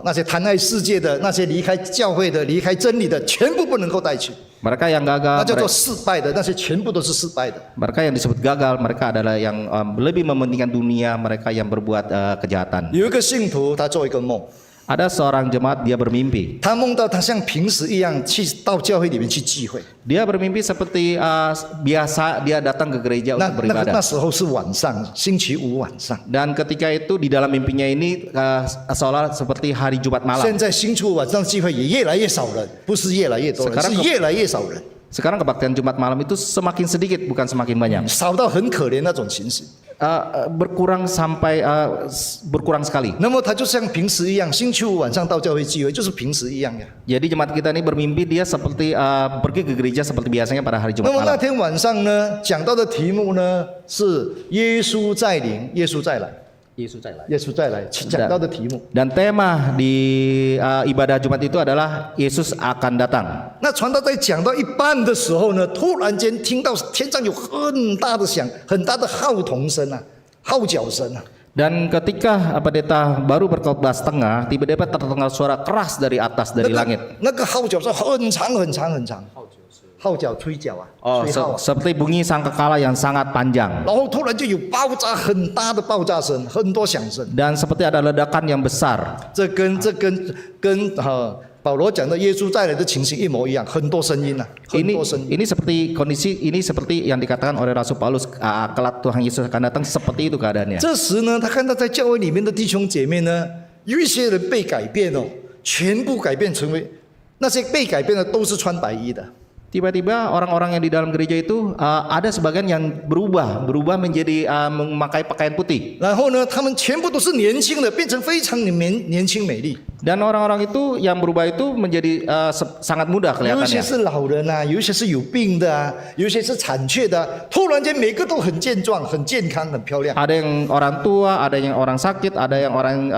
那些贪爱世界的，那些离开教会的、离开真理的，全部不能够带去。 Mereka yang 那 gagal, 叫做失败的，那些全部都是失败的。 mereka yang disebut gagal, mereka adalah yang lebih mementingkan dunia, mereka yang berbuat kejahatan. 有一个信徒，他做一个梦， Ada seorang jemaat dia bermimpi. 他梦到他像平时一样去到教会里面去聚会。 Dia bermimpi seperti biasa dia datang ke gereja 那 untuk 那个 beribadah. 那时候是晚上，星期五晚上。 Dan ketika itu di dalam mimpinya ini seolah seperti hari Jumat 现 malam. 在星期五晚上聚会也越来越少人，不是越来越多人， Sekarang 是越来越少人， Sekarang kebaktian Jumat malam itu semakin sedikit bukan semakin banyak. 少到很可怜那种情形。 Berkurang sampai berkurang sekali. 那么他就像平时一样，星期五晚上到教会聚会，就是平时一样呀。 Jadi jemaat kita ini bermimpi dia seperti pergi ke gereja seperti biasanya pada hari 那 Jumat 么那 malam. 天晚上呢，讲到的题目呢是耶稣再临，耶稣再来，耶稣再来，讲到的题目。 Dan tema di ibadah Jumat itu adalah Yesus akan datang. 那传道在讲到一半的时候呢，突然间听到天上有很大的响，很大的号筒声啊，号角声啊。 Dan ketika pendeta baru berkhotbah setengah, tiba-tiba terdengar suara keras dari atas dari langit. 那个号角声很长很长很长，号角吹角啊， Oh, 吹号啊。 seperti bunyi sangkakala yang sangat panjang. 然后突然就有爆炸很大的爆炸声，很多响声。 Dan seperti ada ledakan yang besar. 这跟保罗讲的耶稣再来的情形一模一样，很多声音啊，很 Ini 多声音。 ini seperti kondisi ini seperti yang dikatakan oleh Rasul Paulus, kelak Tuhan Yesus akan datang seperti itu keadaannya. 这时呢，他看到在教会里面的弟兄姐妹呢，有一些人被改变哦，全部改变成为那些被改变的都是穿白衣的。 Tiba-tiba orang-orang yang di dalam gereja itu ada sebagian yang berubah menjadi memakai pakaian putih. 然后呢，他们全部都是年轻的，变成非常年轻美丽。 Dan orang-orang itu yang berubah itu menjadi sangat muda 有一些 kelihatannya. 是老人啊，有一些是有病的啊，有一些是残缺的啊、突然间每个都很健壮、很健康、很漂亮。 Ada yang orang tua, ada yang orang sakit, ada yang orang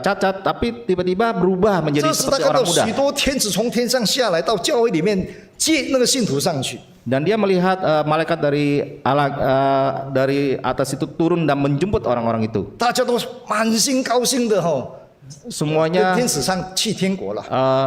cacat, tapi tiba-tiba berubah menjadi 这时他 seperti 看到 orang muda. 许多天使从天上下来到教会里面接那个信徒上去。 Dan dia melihat malaikat dari Allah dari atas itu turun dan menjemput orang-orang itu. 大家都满心高兴的跟 Semuanya 天使上去天国了。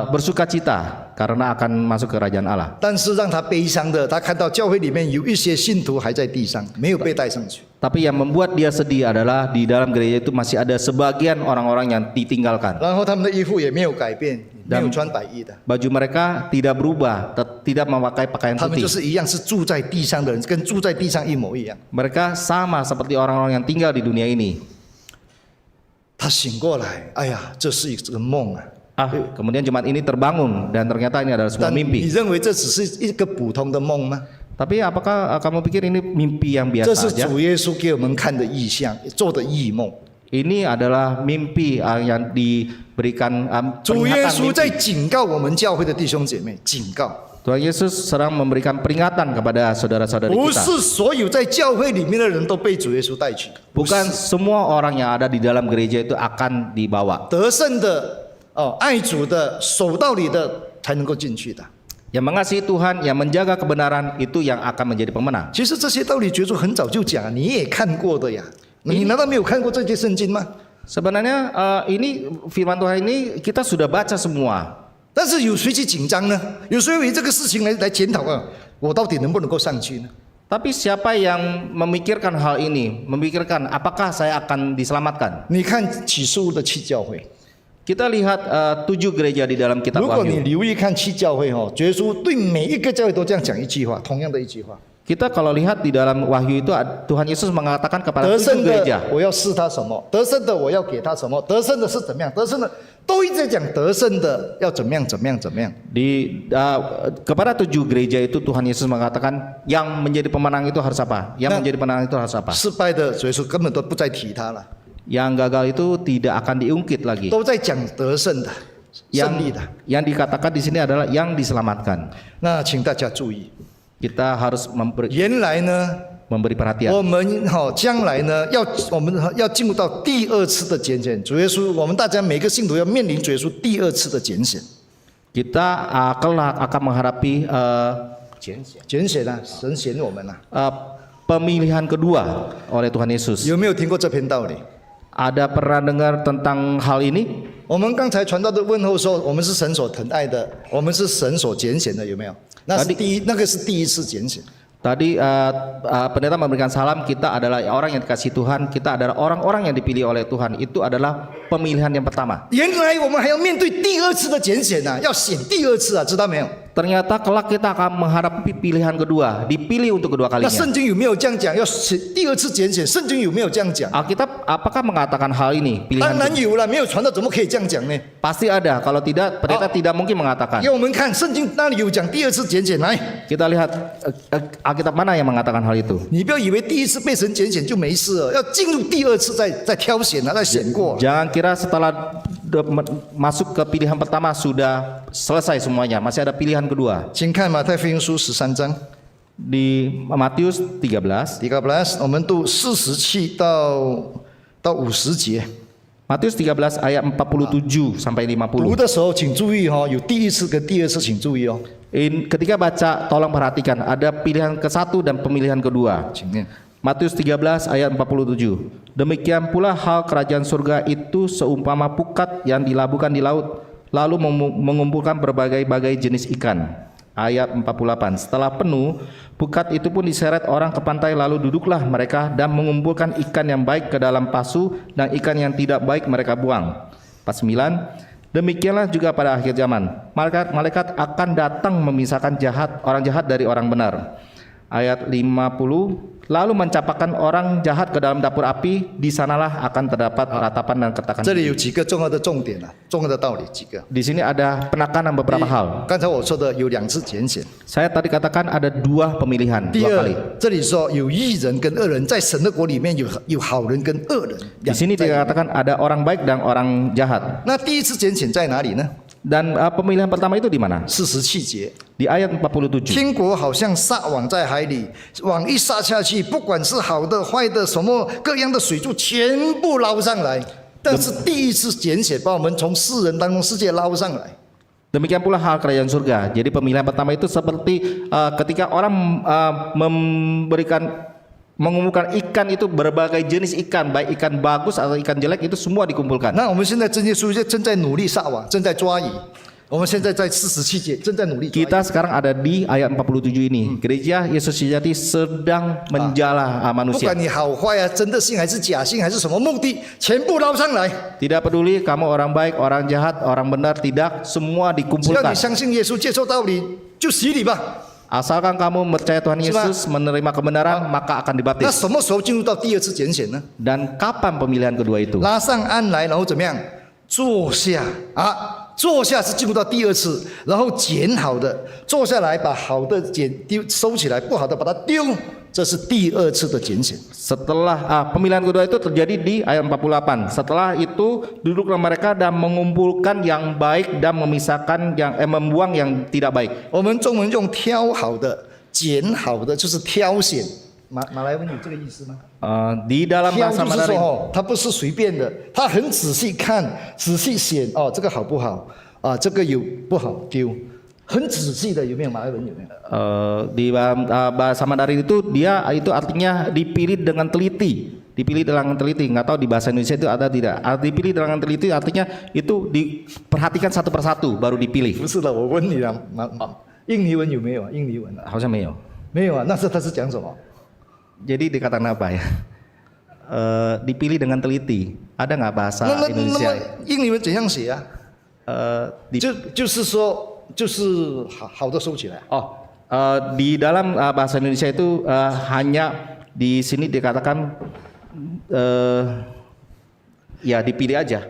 bersukacita karena akan masuk ke kerajaan Allah. 但是让他悲伤的，他看到教会里面有一些信徒还在地上，没有被带上去。 Tapi yang membuat dia sedih adalah di dalam gereja itu masih ada sebagian orang-orang yang ditinggalkan. 然后他们的衣服也没有改变，没有穿白衣的， Baju mereka tidak berubah, tidak memakai pakaian 他们就 putih. 是一样是住在地上的人，跟住在地上一模一样。 Mereka sama seperti orang-orang yang tinggal di dunia ini. 他醒过来，哎呀，这是一个梦啊！ Kemudian jemaat ini terbangun dan ternyata ini adalah sebuah 但你 mimpi. 认为这只是一个普通的梦吗？ Tapi apakah kamu pikir ini mimpi yang 这 biasa 是 saja? 主耶稣给我们看的异象，做的异梦。 Ini adalah mimpi yang diberikan 主耶 peringatan 稣在 mimpi. 警告我们教会的弟兄姐妹，警告， Tuhan Yesus sedang memberikan peringatan kepada saudara-saudari 不 kita. 是所有在教会里面的人都被主耶稣带去， Bukan semua orang yang ada di dalam gereja itu akan dibawa. 得胜的爱主的、守道理的才能够进去的。 Yang mengasihi Tuhan, yang menjaga kebenaran itu yang akan menjadi pemenang. 其实这些道理，耶稣很早就讲，你也看过的呀。你难道没有看过这些圣经吗？ Sebenarnya ini firman Tuhan ini kita sudah baca semua. 但是有谁去紧张呢？有谁为这个事情来检讨啊？我到底能不能够上去呢？ Tapi siapa yang memikirkan hal ini? Memikirkan apakah saya akan diselamatkan? 你看启示录的七教会， Kita lihat 7 gereja di dalam kitab 如果你 Wahyu. 留意看七教会耶稣对每一个教会都这样讲一句话，同样的一句话： Kita kalau lihat di dalam Wahyu itu Tuhan Yesus mengatakan kepada 得 7 胜 gereja. 的我要赐他什么？得胜的我要给他什么？得胜的是怎么样？得胜的都一直在讲得胜的要怎么样怎么样怎么样。 Kepada 7 gereja itu Tuhan Yesus mengatakan yang menjadi pemenang itu harus apa? Yang menjadi pemenang itu harus apa? 失败的耶稣根本都不再提他了， Yang gagal itu tidak akan diungkit lagi. 都在讲得胜的、胜利的。 Yang dikatakan di sini adalah yang diselamatkan. 那请大家注意， Kita harus 原来呢， memberi perhatian. 我们将来呢，我们要进入到第二次的拣选。主耶稣，我们大家每个信徒要面临主耶稣第二次的拣选。 Kita kelak akan menghadapi 拣选啊，神选我们啊。 pemilihan kedua oleh Tuhan Yesus. 有没有听过这篇道理？ Ada pernah dengar tentang hal ini? 我们刚才传道的问候说，我们是神所疼爱的，我们是神所拣选的，有没有？那是第一，那个是第一次拣选。Tadi pendeta memberikan salam, kita adalah orang yang dikasihi Tuhan, kita adalah orang-orang yang dipilih oleh Tuhan. Itu adalah pemilihan yang pertama. 原来我们还要面对第二次的拣选啊，要选第二次啊，知道没有？ Ternyata kelak kita akan menghadapi pilihan kedua, dipilih untuk kedua 那 kalinya. 圣经有没有这样讲？要选第二次拣选，圣经有没有这样讲？ Alkitab apakah mengatakan hal ini? 当 Pilihan 然有了，没有传道怎么可以这样讲呢？ pasti ada. Kalau tidak, pendeta tidak mungkin mengatakan. 要我们看圣经那里有讲第二次拣选，来， Kita lihat Alkitab mana yang mengatakan hal itu. 你不要以为第一次被神拣选就没事了，要进入第二次再挑选啊，再选过。 Jangan kira setelah masuk ke pilihan pertama sudah selesai semuanya, masih ada pilihan kedua. 请看马太福音书13章 Di Matius 13, 13，我们读47到50节。 Matius 13 ayat 47 sampai 读 50. 的时候请注意哈，有第一次跟第二次，请注意哦。 Ketika baca, tolong perhatikan ada pilihan ke-1 dan pemilihan kedua. 请念。 Matius 13 ayat 47. Demikian pula hal kerajaan surga itu seumpama pukat yang dilabuhkan di laut, lalu mengumpulkan berbagai-bagai jenis ikan. Ayat 48. Setelah penuh, pukat itu pun diseret orang ke pantai, lalu duduklah mereka dan mengumpulkan ikan yang baik ke dalam pasu dan ikan yang tidak baik mereka buang. 49. Demikianlah juga pada akhir zaman. Malaikat akan datang memisahkan orang jahat dari orang benar. Ayat 50. Lalu mencampakkan orang jahat ke dalam dapur api, di sanalah akan terdapat ratapan dan ketakan. 这里有几个重要的重点啊，重要的道理几个。 Di sini ada penekanan beberapa hal. 刚才我说的有2次拣选。 Saya tadi katakan ada 2 pemilihan, 第 2 kali. 二，这里说有义人跟恶人，在神的国里面有好人跟恶人。 Di sini dikatakan ada orang baik dan orang jahat. 那第一次拣选在哪里呢？ Dan pemilihan pertama itu di mana? 47节， Di ayat 47. 天国好像撒网在海里，网一撒下去，不管是好的坏的，什么各样的水柱全部捞上来。但是第一次拣选把我们从世人当中世界捞上来。 Demikian pula hal kerajaan surga. Jadi pemilihan pertama itu seperti ketika orang mengumpulkan ikan itu berbagai jenis ikan, baik ikan bagus atau ikan jelek itu semua dikumpulkan. 那我们现在真耶稣正在努力撒网，正在抓鱼。我们现在在47节正在努力抓鱼。 Kita sekarang ada di ayat 47 ini. Gereja Yesus Sejati sedang menjala 不 manusia. 管你好坏啊，真的信还是假信还是什么目的，全部捞上来。 Tidak peduli kamu orang baik, orang jahat, orang benar, tidak, semua 只要 dikumpulkan. 你相信耶稣，接受道理，就洗礼吧。 Asalkan kamu percaya Tuhan Yesus, menerima kebenaran, maka akan 那 dibaptis. 什么时候进入到第二次拣选呢？ Dan kapan pemilihan kedua itu? 拉上岸来，然后怎么样？坐下啊，坐下是进入到第二次，然后捡好的，坐下来把好的收起来，不好的把它丢，这是第二次的拣选。 Setelah pemilihan kedua itu terjadi di ayat 48. Setelah itu duduklah mereka dan mengumpulkan yang baik dan memisahkan membuang yang tidak baik. 我们中文用挑好的、捡好的，就是挑选。马来文有这个意思吗？ Di dalam 挑 bahasa 就是说 Mandarin 哦，它不是随便的，它很仔细看、仔细选哦，这个好不好啊？这个有不好丢，很仔细的，有没有？马来文有没有？ di bahasa Mandarin itu dia itu artinya dipilih dengan teliti. Dipilih dengan teliti. Nggak tahu di bahasa Indonesia itu ada tidak. Dipilih dengan teliti artinya itu diperhatikan satu persatu baru dipilih. 不是的，我问你了，印尼文有没有？印尼文啊， Harusnya没有. 没有啊，那是他是讲什么？ Jadi dikatakan apa ya? Dipilih dengan teliti. Ada nggak bahasa 那么 Indonesia? 印尼文怎样写啊？ 就是说，就是好的收起来。 Di dalam bahasa Indonesia itu hanya di sini dikatakan ya dipilih aja.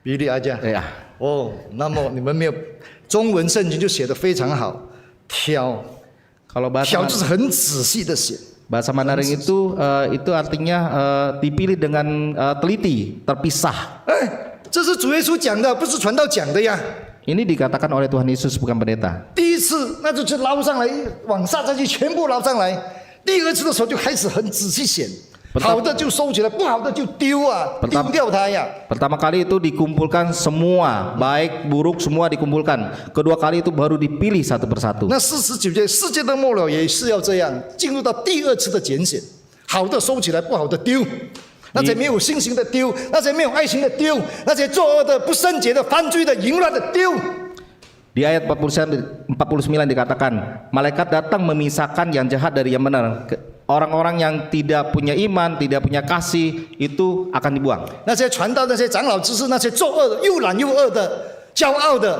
比例aja。 Ya. 哦，那么你们没有中文圣经就写得非常好，挑 Kalau bahasa 挑就是很仔细的写。 bahasa Mandarin itu artinya dipilih dengan teliti, terpisah. 哎，这是主耶稣讲的，不是传道讲的呀。 Ini dikatakan oleh Tuhan Yesus bukan pendeta. 第一次那就是捞上来，往下再去全部捞上来。第二次的时候就开始很仔细选，好的就收起来，不好的就丢啊，丢掉它呀。 Pertama kali itu dikumpulkan semua, baik buruk semua dikumpulkan. Kedua kali itu baru dipilih satu persatu. 那49节，世界的末了也是要这样，进入到第二次的拣选，好的收起来，不好的丢。那些没有信心的丢，那些没有爱心的丢，那些作恶的、不圣洁的、犯罪的、淫乱的丢。 Di ayat 49 49 dikatakan, malaikat datang memisahkan yang jahat dari yang benar. Orang-orang yang tidak punya iman, tidak punya kasih itu akan dibuang. 那些传道、那些长老、执事、那些作恶的、又懒又恶的、骄傲的、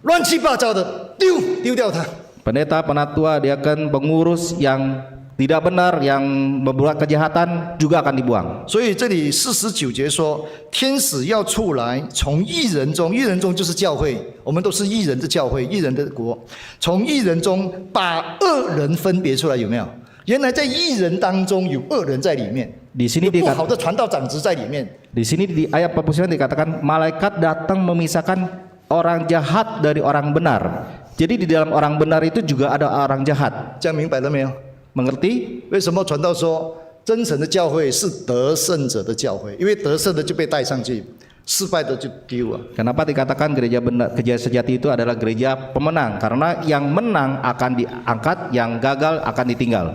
乱七八糟的，丢掉他。 Pendeta, penatua, diaken, pengurus yang tidak benar, yang membuat kejahatan juga akan dibuang. 所以这里49节说，天使要出来，从义人中，义人中就是教会，我们都是义人的教会，义人的国，从义人中把恶人分别出来，有没有？原来在义人当中有恶人在里面， Di sini 有不好的传道长子在里面。 Di sini di ayat 49 dikatakan malaikat datang memisahkan orang jahat dari orang benar. Jadi di dalam orang benar itu juga ada orang jahat. 这样明白了没有？ Mengerti? 为什么传道说真神的教会是得胜者的教会？因为得胜的就被带上去，失败的就丢了。 Kenapa dikatakan gereja benar, gereja sejati itu adalah gereja pemenang? Karena yang menang akan diangkat, yang gagal akan ditinggal.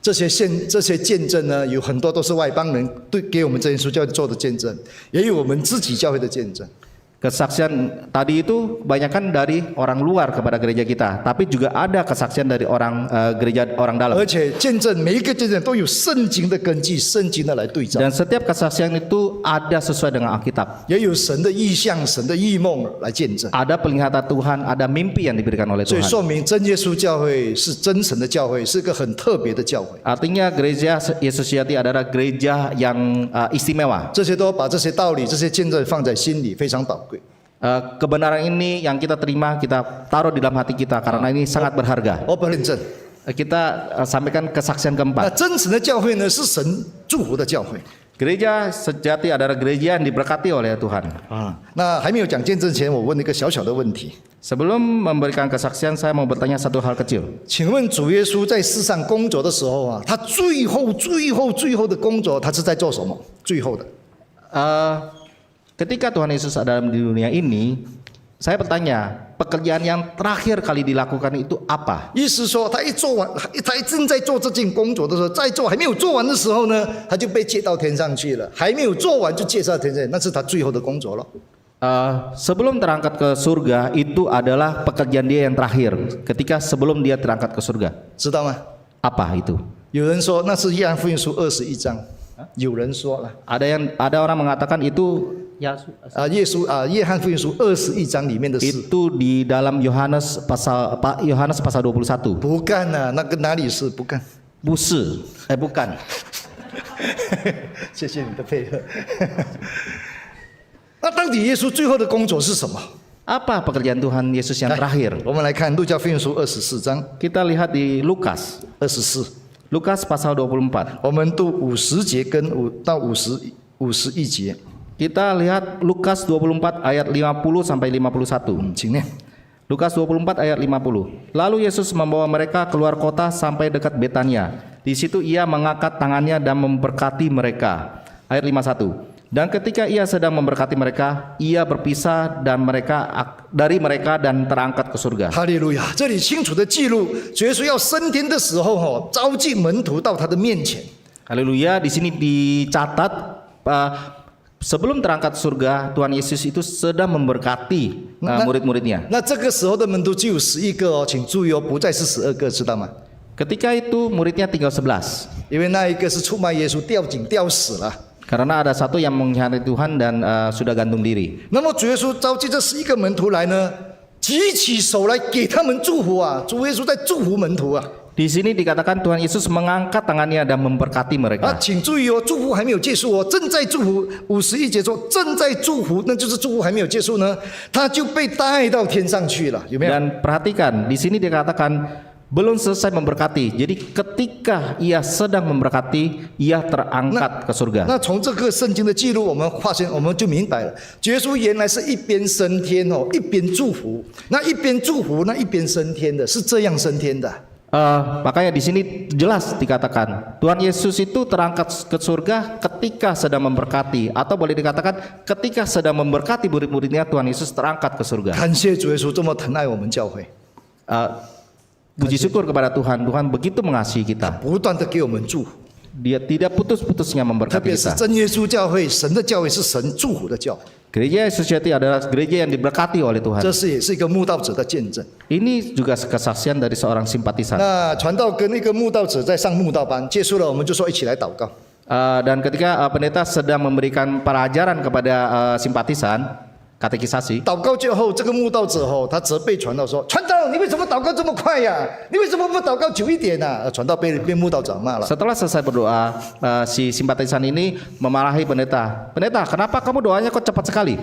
这些见证呢，有很多都是外邦人对给我们这些书教做的见证，也有我们自己教会的见证。 Kesaksian tadi itu kebanyakan dari orang luar kepada gereja kita, tapi juga ada kesaksian dari orang gereja orang dalam. 而且见证每一个见证都有圣经的根据，圣经的来对照， Dan setiap kesaksian itu ada sesuai dengan Alkitab. 也有神的意象、神的异梦来见证。 Ada penglihatan Tuhan, ada mimpi yang diberikan oleh 所以 Tuhan. 说明真耶稣教会是真神的教会，是个很特别的教会。 Artinya gereja Yesus Sejati adalah gereja yang istimewa. 这些都把这些道理、这些见证放在心里，非常宝贵。 Kebenaran ini yang kita terima, kita taruh di dalam hati kita karena ini sangat berharga. 我不认证。 Kita sampaikan kesaksian 那 keempat. 真神的教会呢，是神祝福的教会。 Gereja sejati adalah gereja yang diberkati oleh Tuhan. 那还没有讲见证前，我问一个小小的问题， Sebelum memberikan kesaksian, saya mau bertanya satu hal kecil. 请问主耶稣在世上工作的时候啊，他最后的工作，他是在做什么？最后的， Ketika Tuhan Yesus ada di dunia ini, saya bertanya, pekerjaan yang terakhir kali dilakukan itu apa? 意思说他一做完，他正在做这件工作的时候，在做还没有做完的时候呢，他就被接到天上去了，还没有做完就接到天上去，那是他最后的工作了。 Sebelum terangkat ke surga, itu adalah pekerjaan dia yang terakhir. Ketika sebelum dia terangkat ke surga, 知道吗？ apa itu? 有人说那是约翰福音书21章，有人说了。 Ada orang mengatakan itu约翰福音书21章里面的事， itu di dalam Yohanes pasal 21. 不干啊，那个哪里是不干？ Bukan. 谢谢你的配合。那到底耶稣最后的工作是什么？ Apa pekerjaan Tuhan Yesus yang terakhir? 我们来看路加福音书24章 Kita lihat di Lukas. 24， Lukas pasal 24. 我们读50节跟到51节， Kita lihat Lukas 24 ayat 50 sampai 51. 请念。 Lukas 24 ayat 50. Lalu Yesus membawa mereka keluar kota sampai dekat Betania. Di situ ia mengangkat tangannya dan memberkati mereka. Ayat 51. Dan ketika ia sedang memberkati mereka, ia berpisah dari mereka dan terangkat ke surga. 哈利路亚！这里清楚的记录，主耶稣要升天的时候，召集门徒到他的面前。 Haleluya, di sini dicatat sebelum terangkat surga, Tuhan Yesus itu sedang memberkati murid-muridnya. 那这个时候的门徒只有11个哦，请注意哦，不再是12个，知道吗？ Ketika itu muridnya tinggal 11. 因为那一个是出卖耶稣，吊颈吊死了。 Karena ada satu yang mengkhianati Tuhan dan sudah gantung diri. 那么主耶稣召集这11个门徒来呢，举起手来给他们祝福啊！主耶稣在祝福门徒啊！ Di sini dikatakan Tuhan Yesus mengangkat tangannya dan memberkati 啊， mereka. 请注意哦，祝福还没有结束哦，正在祝福。51节说正在祝福，那就是祝福还没有结束呢，他就被带到天上去了，有没有？ Dan perhatikan, di sini dikatakan belum selesai memberkati. Jadi ketika ia sedang memberkati, ia terangkat ke surga. 那从这个圣经的记录，我们发现，我们就明白了，耶稣原来是一边升天哦，一边祝福，那一边祝福，那一边升天的，是这样升天的。 Makanya di sini jelas dikatakan Tuhan Yesus itu terangkat ke surga ketika sedang memberkati, atau boleh dikatakan ketika sedang memberkati murid-muridnya, Tuhan Yesus terangkat ke surga. 感谢主耶稣这么疼爱我们教会， Puji syukur kepada Tuhan, Tuhan begitu mengasihi kita. 不断的给我们祝福。 Dia tidak putus-putusnya 特 memberkati 别是 kita. 真耶稣教会，神的教会是神祝福的教会。Gereja sejati adalah gereja yang diberkati oleh Tuhan. 这是也是一个慕道者的见证。 Ini juga kesaksian dari seorang simpatisan. 那传道跟一个慕道者在上慕道班，结束了我们就说一起来祷告。 Dan ketika pendeta sedang memberikan pelajaran kepada simpatisan, katekisasi. 祷告之后，这个慕道者他责备传道说：“传道，你为什么祷告这么快呀？你为什么不祷告久一点啊？”传道被慕道长骂了。 Setelah selesai berdoa, si simpatisan ini memarahi pendeta. Pendeta, kenapa kamu doanya kok cepat sekali?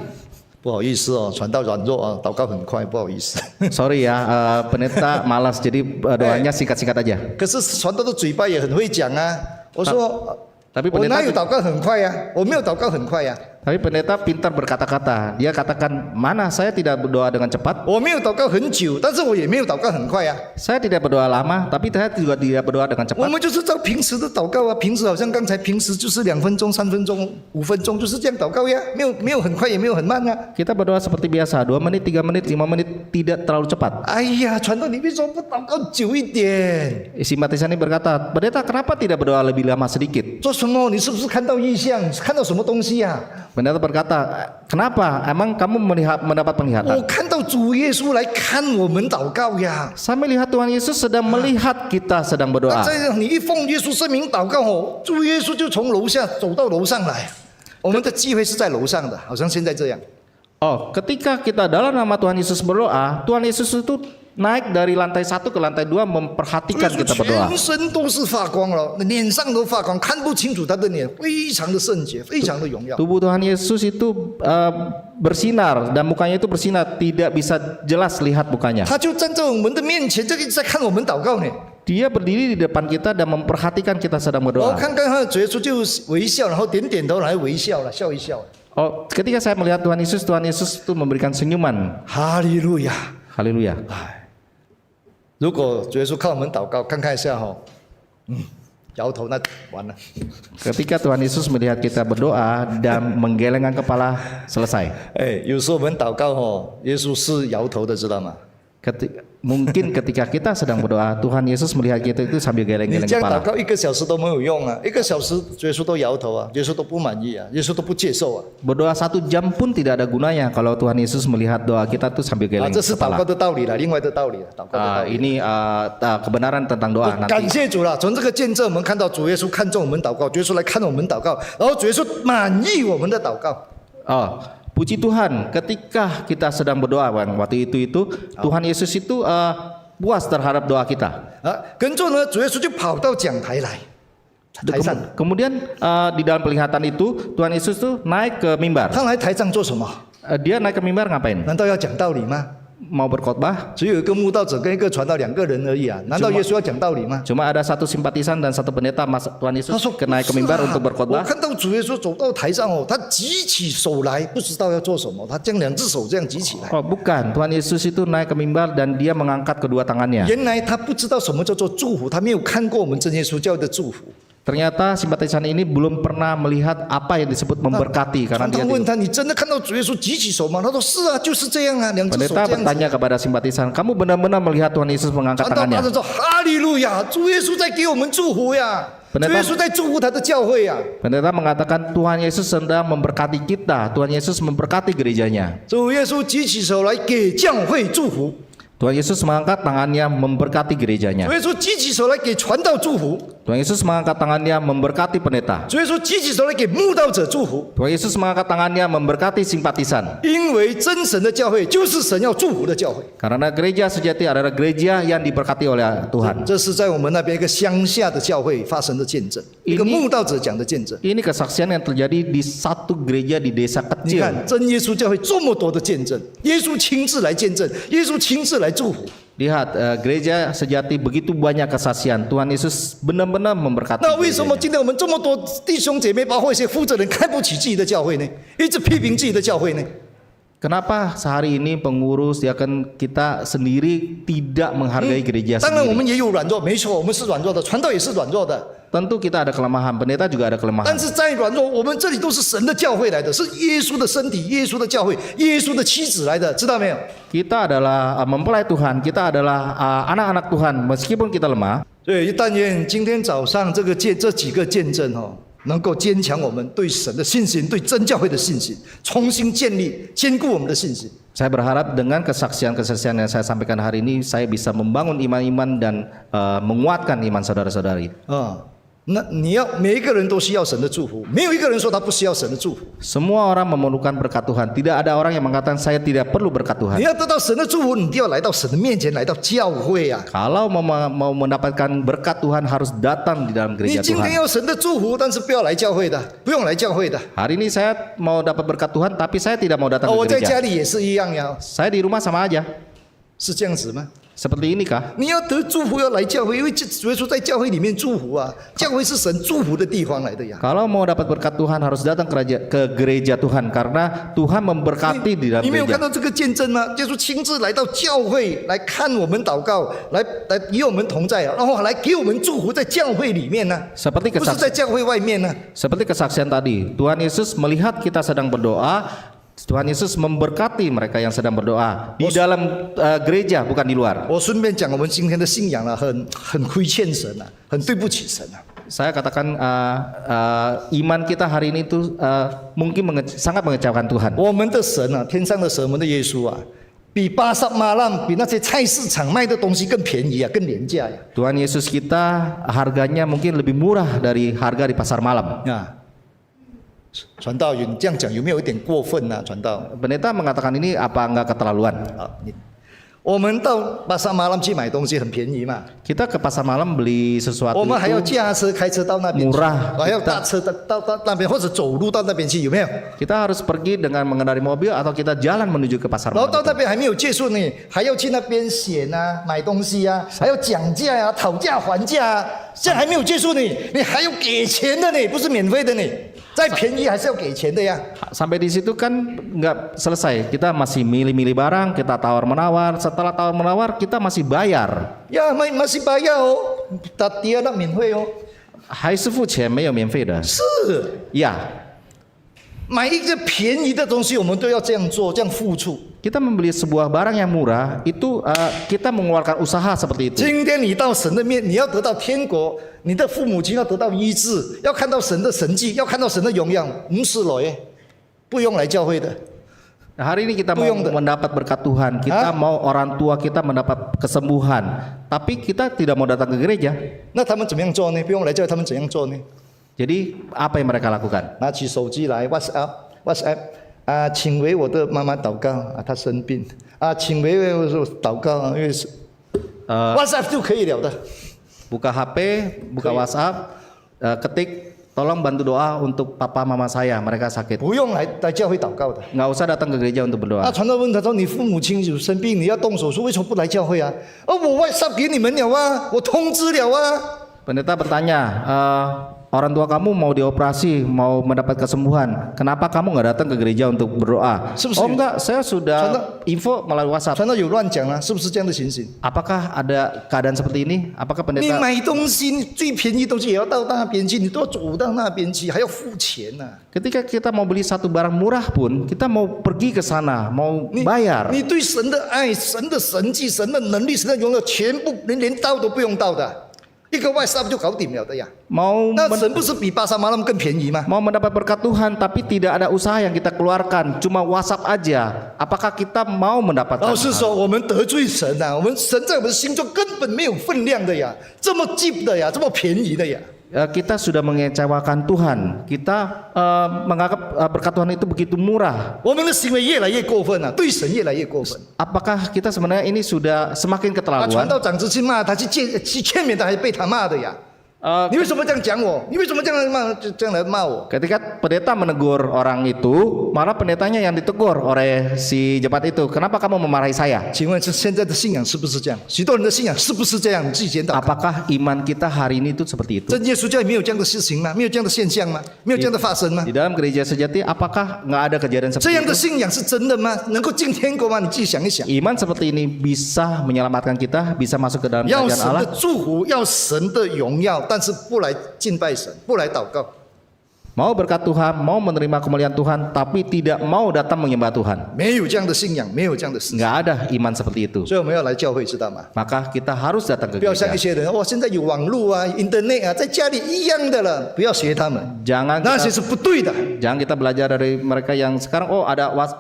不好意思传道软弱啊，祷告很快，不好意思。 Sorry ya, pendeta malas, jadi doanya singkat-singkat aja. 可是传道的嘴巴也很会讲啊。我说， Tapi 我哪 pendeta 有祷告很快呀？我没有祷告很快呀。 Tapi pendeta pintar berkata-kata. Dia katakan, mana saya tidak berdoa dengan cepat. 我没有祷告很久，但是我也没有祷告很快呀。 Saya tidak berdoa lama, tapi saya juga tidak berdoa dengan 我 cepat. 们就是照平时的祷告啊，平时好像刚才平时就是2分钟、3分钟、5分钟，就是这样祷告呀，没有很快，也没有很慢啊。 Kita berdoa seperti biasa, 2 menit, 3 menit, 5 menit, tidak terlalu cepat. 哎呀，传道，你为什么不祷告久一点？ Simpatisan ini berkata, pendeta kenapa tidak berdoa lebih lama sedikit? 做什么？你是不是看到异象？看到什么东西呀、 Pendeta berkata, kenapa? Emang kamu mendapat 我 penglihatan? 看到主耶稣来看我们祷告呀。 Saya melihat Tuhan Yesus sedang melihat kita sedang 那 berdoa. 这样，你一奉耶稣圣名祷告哦，主耶稣就从楼下走到楼上来。我们的机会是在楼上的，好像现在这样。 Oh, ketika kita dalam nama Tuhan Yesus berdoa, Tuhan Yesus itu naik dari lantai 1 ke lantai 2 memperhatikan 耶稣 kita berdoa. 全身都是发光了，脸上都发光，看不清楚他的脸，非常的圣洁，非常的荣耀。 Tubuh Tuhan Yesus itu bersinar dan mukanya itu bersinar, tidak bisa jelas lihat mukanya. 他就站在我们的面前，这个在看我们祷告呢。 Dia berdiri di depan kita dan memperhatikan kita sedang 我 berdoa. 看看他的主耶稣就微笑，然后点点头，来微笑了，笑一笑。 Oh, ketika saya melihat Tuhan Yesus itu memberikan senyuman. 哈利路亚！ Haleluya. 如果主耶稣看我们祷告，看看一下哈，摇头那完了。 Ketika Tuhan Yesus melihat kita berdoa dan menggelengkan kepala, selesai. 哎，有时候我们祷告哈，耶稣是摇头的，知道吗？ Mungkin ketika kita sedang berdoa, Tuhan Yesus melihat kita itu sambil 你 geleng-geleng 这样祷 kepala. 告1个小时都没有用啊，1个小时主耶稣都摇头啊，耶稣都不满意啊，耶稣都不接受啊。 Berdoa 1 jam pun tidak ada gunanya kalau Tuhan Yesus melihat doa kita tuh sambil 啊， geleng 这是祷告 kepala. 的道理了，另外的道理了，祷告的道理。 Ini kebenaran tentang doa 感 nanti. 谢主了，从这个见证我们看到主耶稣看重我们祷告，主耶稣来看我们祷告，然后主耶稣满意我们的祷告。 Oh, puji Tuhan, ketika kita sedang berdoa, Bang, waktu itu Tuhan Yesus itu puas terhadap doa kita. 啊，跟着呢，主耶稣就跑到讲台来，台上。 Kemudian di dalam penglihatan itu Tuhan Yesus tuh naik ke mimbar. 他来台上做什么？ Dia naik ke mimbar ngapain? 难道要讲道理吗？ Mau berkhotbah? 只有一个慕道者跟一个传道2个人而已啊，难道耶稣要讲道理吗？ Cuma ada 1 simpatisan dan 1 pendeta, Tuhan 他 Yesus 说 naik ke mimbar 不是啊 untuk 我 berkhotbah. 看到主耶稣走到台上哦，他举起手来，不知道要做什么，他将2只手这样举起来。 Oh, bukan, Tuhan Yesus itu naik ke mimbar dan dia mengangkat kedua tangannya. 原来他不知道什么叫做祝福，他没有看过我们真耶稣教的祝福。 Ternyata simpatisan ini belum pernah melihat apa yang disebut memberkati karena 传 dia 道问他：“你真的看到主耶稣举起手吗？”他说：“是啊，就是这样啊，2只手 Pendeta 这样子。” bertanya kepada simpatisan, kamu benar-benar melihat Tuhan Yesus mengangkat 传道马 tangannya? 上说：“哈利路亚！主耶稣在给我们祝福呀，主 Pendeta 耶稣在祝福他的教会呀。 Pendeta mengatakan Tuhan Yesus sedang memberkati kita, Tuhan Yesus memberkati gerejanya. 主耶稣举起手来给教会祝福， Tuhan Yesus mengangkat tangannya memberkati 主 gerejanya. 耶稣举起手来给传道祝福， Tuhan Yesus mengangkat tangannya memberkati pendeta. 主耶稣举起手来给慕道者祝福。 Tuhan Yesus mengangkat tangannya memberkati simpatisan. 因为真神的教会就是神要祝福的教会。 Karena gereja sejati adalah gereja yang diberkati oleh Tuhan. 这是在我们那边一个乡下的教会发生的见证，一个慕道者讲的见证。 Ini kesaksian yang terjadi di satu gereja di desa 你 kecil. 看真耶稣教会这么多的见证，耶稣亲自来见证，耶稣亲自来祝福。 Lihat gereja sejati begitu banyak kesaksian. Tuhan Yesus benar-benar memberkati. 那为什么 gerejanya. 今天我们这么多弟兄姐妹，包括一些负责人，看不起自己的教会呢？一直批评自己的教会呢？ Kenapa sehari ini pengurus diaken kita sendiri tidak menghargai gereja 当然，我们 sendiri? 也有软弱，没错，我们是软弱的，传道也是软弱的。 Tentu kita ada kelemahan, pendeta juga ada 但 kelemahan. 是再软弱，我们这里都是神的教会来的，是耶稣的身体、耶稣的教会、耶稣的妻子来的，知道没有？ Kita adalah mempelai Tuhan, kita adalah anak-anak Tuhan meskipun kita lemah. 所以但愿今天早上这几个见证哦，能够坚强我们对神的信心，对真教会的信心，重新建立、坚固我们的信心。 Saya berharap dengan kesaksian-kesaksian yang saya sampaikan hari ini, saya bisa membangun iman-iman dan menguatkan iman saudara-saudari. 那你要每一个人都需要神的祝福，没有一个人说他不需要神的祝福。 Semua orang memerlukan berkat Tuhan. Tidak ada orang yang mengatakan saya tidak perlu berkat Tuhan. 你要得到神的祝福，你一定要来到神的面前，来到教会啊。 Kalau mau mendapatkan berkat Tuhan harus datang di dalam 你 gereja 今天 Tuhan. 要神的祝福，但是不要来教会的，不用来教会的。 Hari ini saya mau dapat berkat Tuhan, tapi saya tidak mau datang 我 ke 在家 gereja. 里也是一样呀， Saya di rumah sama aja. 是这样子吗？ Seperti ini kah? 你要得祝福，要来教会，因为主耶稣在教会里面祝福啊，教会是神祝福的地方来的呀。 Kalau mau dapat berkat Tuhan harus datang ke gereja Tuhan karena Tuhan memberkati di dalam 你没有看 gereja. 到这个见证吗？耶稣亲自来到教会来看我们祷告，来与我们同在，然后来给我们祝福在教会里面呢， Seperti 不是在教会外面呢。 Seperti kesaksian tadi, Tuhan Yesus melihat kita sedang berdoa, Tuhan Yesus memberkati mereka yang sedang berdoa di dalam gereja, bukan di luar. 我顺便讲，我们今天的信仰啊，很亏欠神啊，很对不起神啊。 Saya katakan iman kita hari ini itu mungkin sangat mengecewakan Tuhan. 我们的神啊，天上的神，我们的耶稣啊，比巴沙马浪，比那些菜市场卖的东西更便宜啊，更廉价呀。 Tuhan Yesus kita harganya mungkin lebih murah dari harga di pasar malam. 啊，传道员，你这样讲有没有一点过分啊？传道 Pendeta mengatakan ini apa enggak keterlaluan? 啊，我们到巴沙马浪去买东西很便宜嘛， Kita ke pasar malam beli 我 sesuatu 们还要 itu 驾车开车到那边去， murah 还要搭车到那边，或者走路到那边去，有没有？ kita harus pergi dengan mengendarai mobil atau kita jalan menuju ke pasar 然后 malam. 到那边还没有结束呢，还要去那边选啊，买东西啊，还要讲价啊，讨价还价啊，这样还没有结束呢，你还要给钱的呢，不是免费的呢，再便宜还是要给钱的呀。 Sampai di situ kan nggak selesai. Kita masih milih-milih barang, kita tawar-menawar. Setelah tawar-menawar, kita masih bayar. 呀，masih bayar哦，打底下那免费哦。还是付钱，没有免费的。是， Ya, 买一个便宜的东西，我们都要这样做，这样付出。 kita membeli sebuah barang yang murah, itu kita mengeluarkan usaha seperti itu. 今天你到神的面，你要得到天国，你的父母亲要得到医治，要看到神的神迹，要看到神的荣耀，不是了耶，不用来教会的。 Nah, hari ini kita mau mendapat berkat Tuhan, kita mau orang tua kita mendapat kesembuhan, tapi kita tidak mau datang ke gereja. 那他们怎么样做呢？不用来教会，他们怎样做呢？ Jadi apa yang mereka lakukan? 拿起手机来 WhatsApp 啊，请为我的妈妈祷告啊，她生病啊，请为我祷告啊，因为是 WhatsApp 就可以了的。 Buka HP, buka WhatsApp, ketik tolong bantu doa untuk papa mama saya, mereka sakit. 不用来教会祷告的。 Nggak usah datang ke gereja untuk 啊， berdoa. 传道问他说：“你父母亲有生病，你要动手术，为什么不来教会啊？”哦，我 WhatsApp 给你们了啊，我通知了啊。 Pendeta bertanya, orang tua kamu mau dioperasi, mau mendapat kesembuhan, kenapa kamu nggak datang ke gereja untuk berdoa? Sebesar- Oh enggak, saya sudah info melalui WhatsApp. 传道有乱讲啊，是不是这样的情形？ Apakah ada keadaan seperti ini? Apakah 你 pendeta 买东西，你最便宜的东西也要到那边去，你都要走到那边去，还要付钱呐、啊。 ketika kita mau beli satu barang murah pun, kita mau pergi ke sana, mau 你 bayar. 你对神的爱、神的神迹、神的能力、神的荣耀，全部连到都不用到的，一个 WhatsApp 就搞定了的呀。 Mau 那神不是比巴沙马浪更便宜吗？ mau mendapat berkat Tuhan, tapi tidak ada usaha yang kita keluarkan, cuma WhatsApp aja. Apakah kita mau mendapatkan? 老是说我们得罪神啊，我们神在我们心中根本没有分量的呀，这么 cheap 的呀，这么便宜的呀。 Kita sudah mengecewakan Tuhan. Kita menganggap berkat Tuhan itu begitu murah. 我们的行为越来越过分了、对神越来越过分。 Apakah kita sebenarnya ini sudah semakin 他传 keterlaluan? 道长子去骂他，去劝勉他，还被他骂的呀。你为什么这样讲我？你为什么这样来骂我？ Ketika pendeta menegur orang itu, malah pendetanya yang ditegur oleh si jemaat itu. Kenapa kamu memarahi saya? 请问是现在的信仰是不是这样？许多人的信仰是不是这样？你自己检讨。 Apakah iman kita hari ini itu seperti itu? 真耶稣教会没有这样的事情吗？没有这样的现象吗？没有这样的发生吗 Di？dalam gereja sejati, apakah nggak ada kejadian 这 seperti 样的 itu? 信仰是真的吗？能够进天国吗？你自己想一想。 Iman seperti ini bisa menyelamatkan kita, bisa masuk ke dalam 要 kerajaan 神 Allah. 的祝福，要神的荣耀，但是不来敬拜神，不来祷告。Mau berkat Tuhan, mau menerima kemuliaan Tuhan, tapi tidak mau datang menyembah Tuhan. 没有这样的信仰，没有这样的思想。 Nggak ada iman seperti itu. 所以我们要来教会，知道吗？ Maka kita harus datang ke 不要像 gereja. 一些人，哇，现在有网络啊、internet 啊，在家里一样的了，不要学他们， Jangan 那些 kita, 是不对的。 jangan kita belajar dari mereka yang sekarang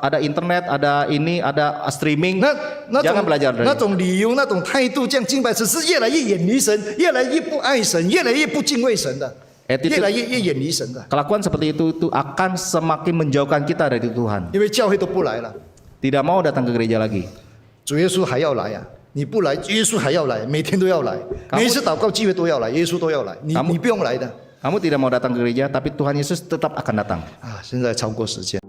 ada internet, ada ini, ada streaming. 那 Jangan 种 belajar dari 那种理由、那种态度，这样敬拜只是越来越远离神，越来越不爱神，越来越不敬畏神的， Attitude 越来越远离神的。 Kelakuan seperti itu akan semakin menjauhkan kita dari Tuhan. 因为教会都不来了， Tidak mau datang ke gereja lagi. 主耶稣还要来啊！你不来，耶稣还要来，每天都要来， Kamu- 每一次祷告聚会都要来，耶稣都要来，你 Kamu- 你不用来的 Kamu tidak mau datang ke gereja, tapi Tuhan Yesus tetap akan datang. 啊！现在超过时间。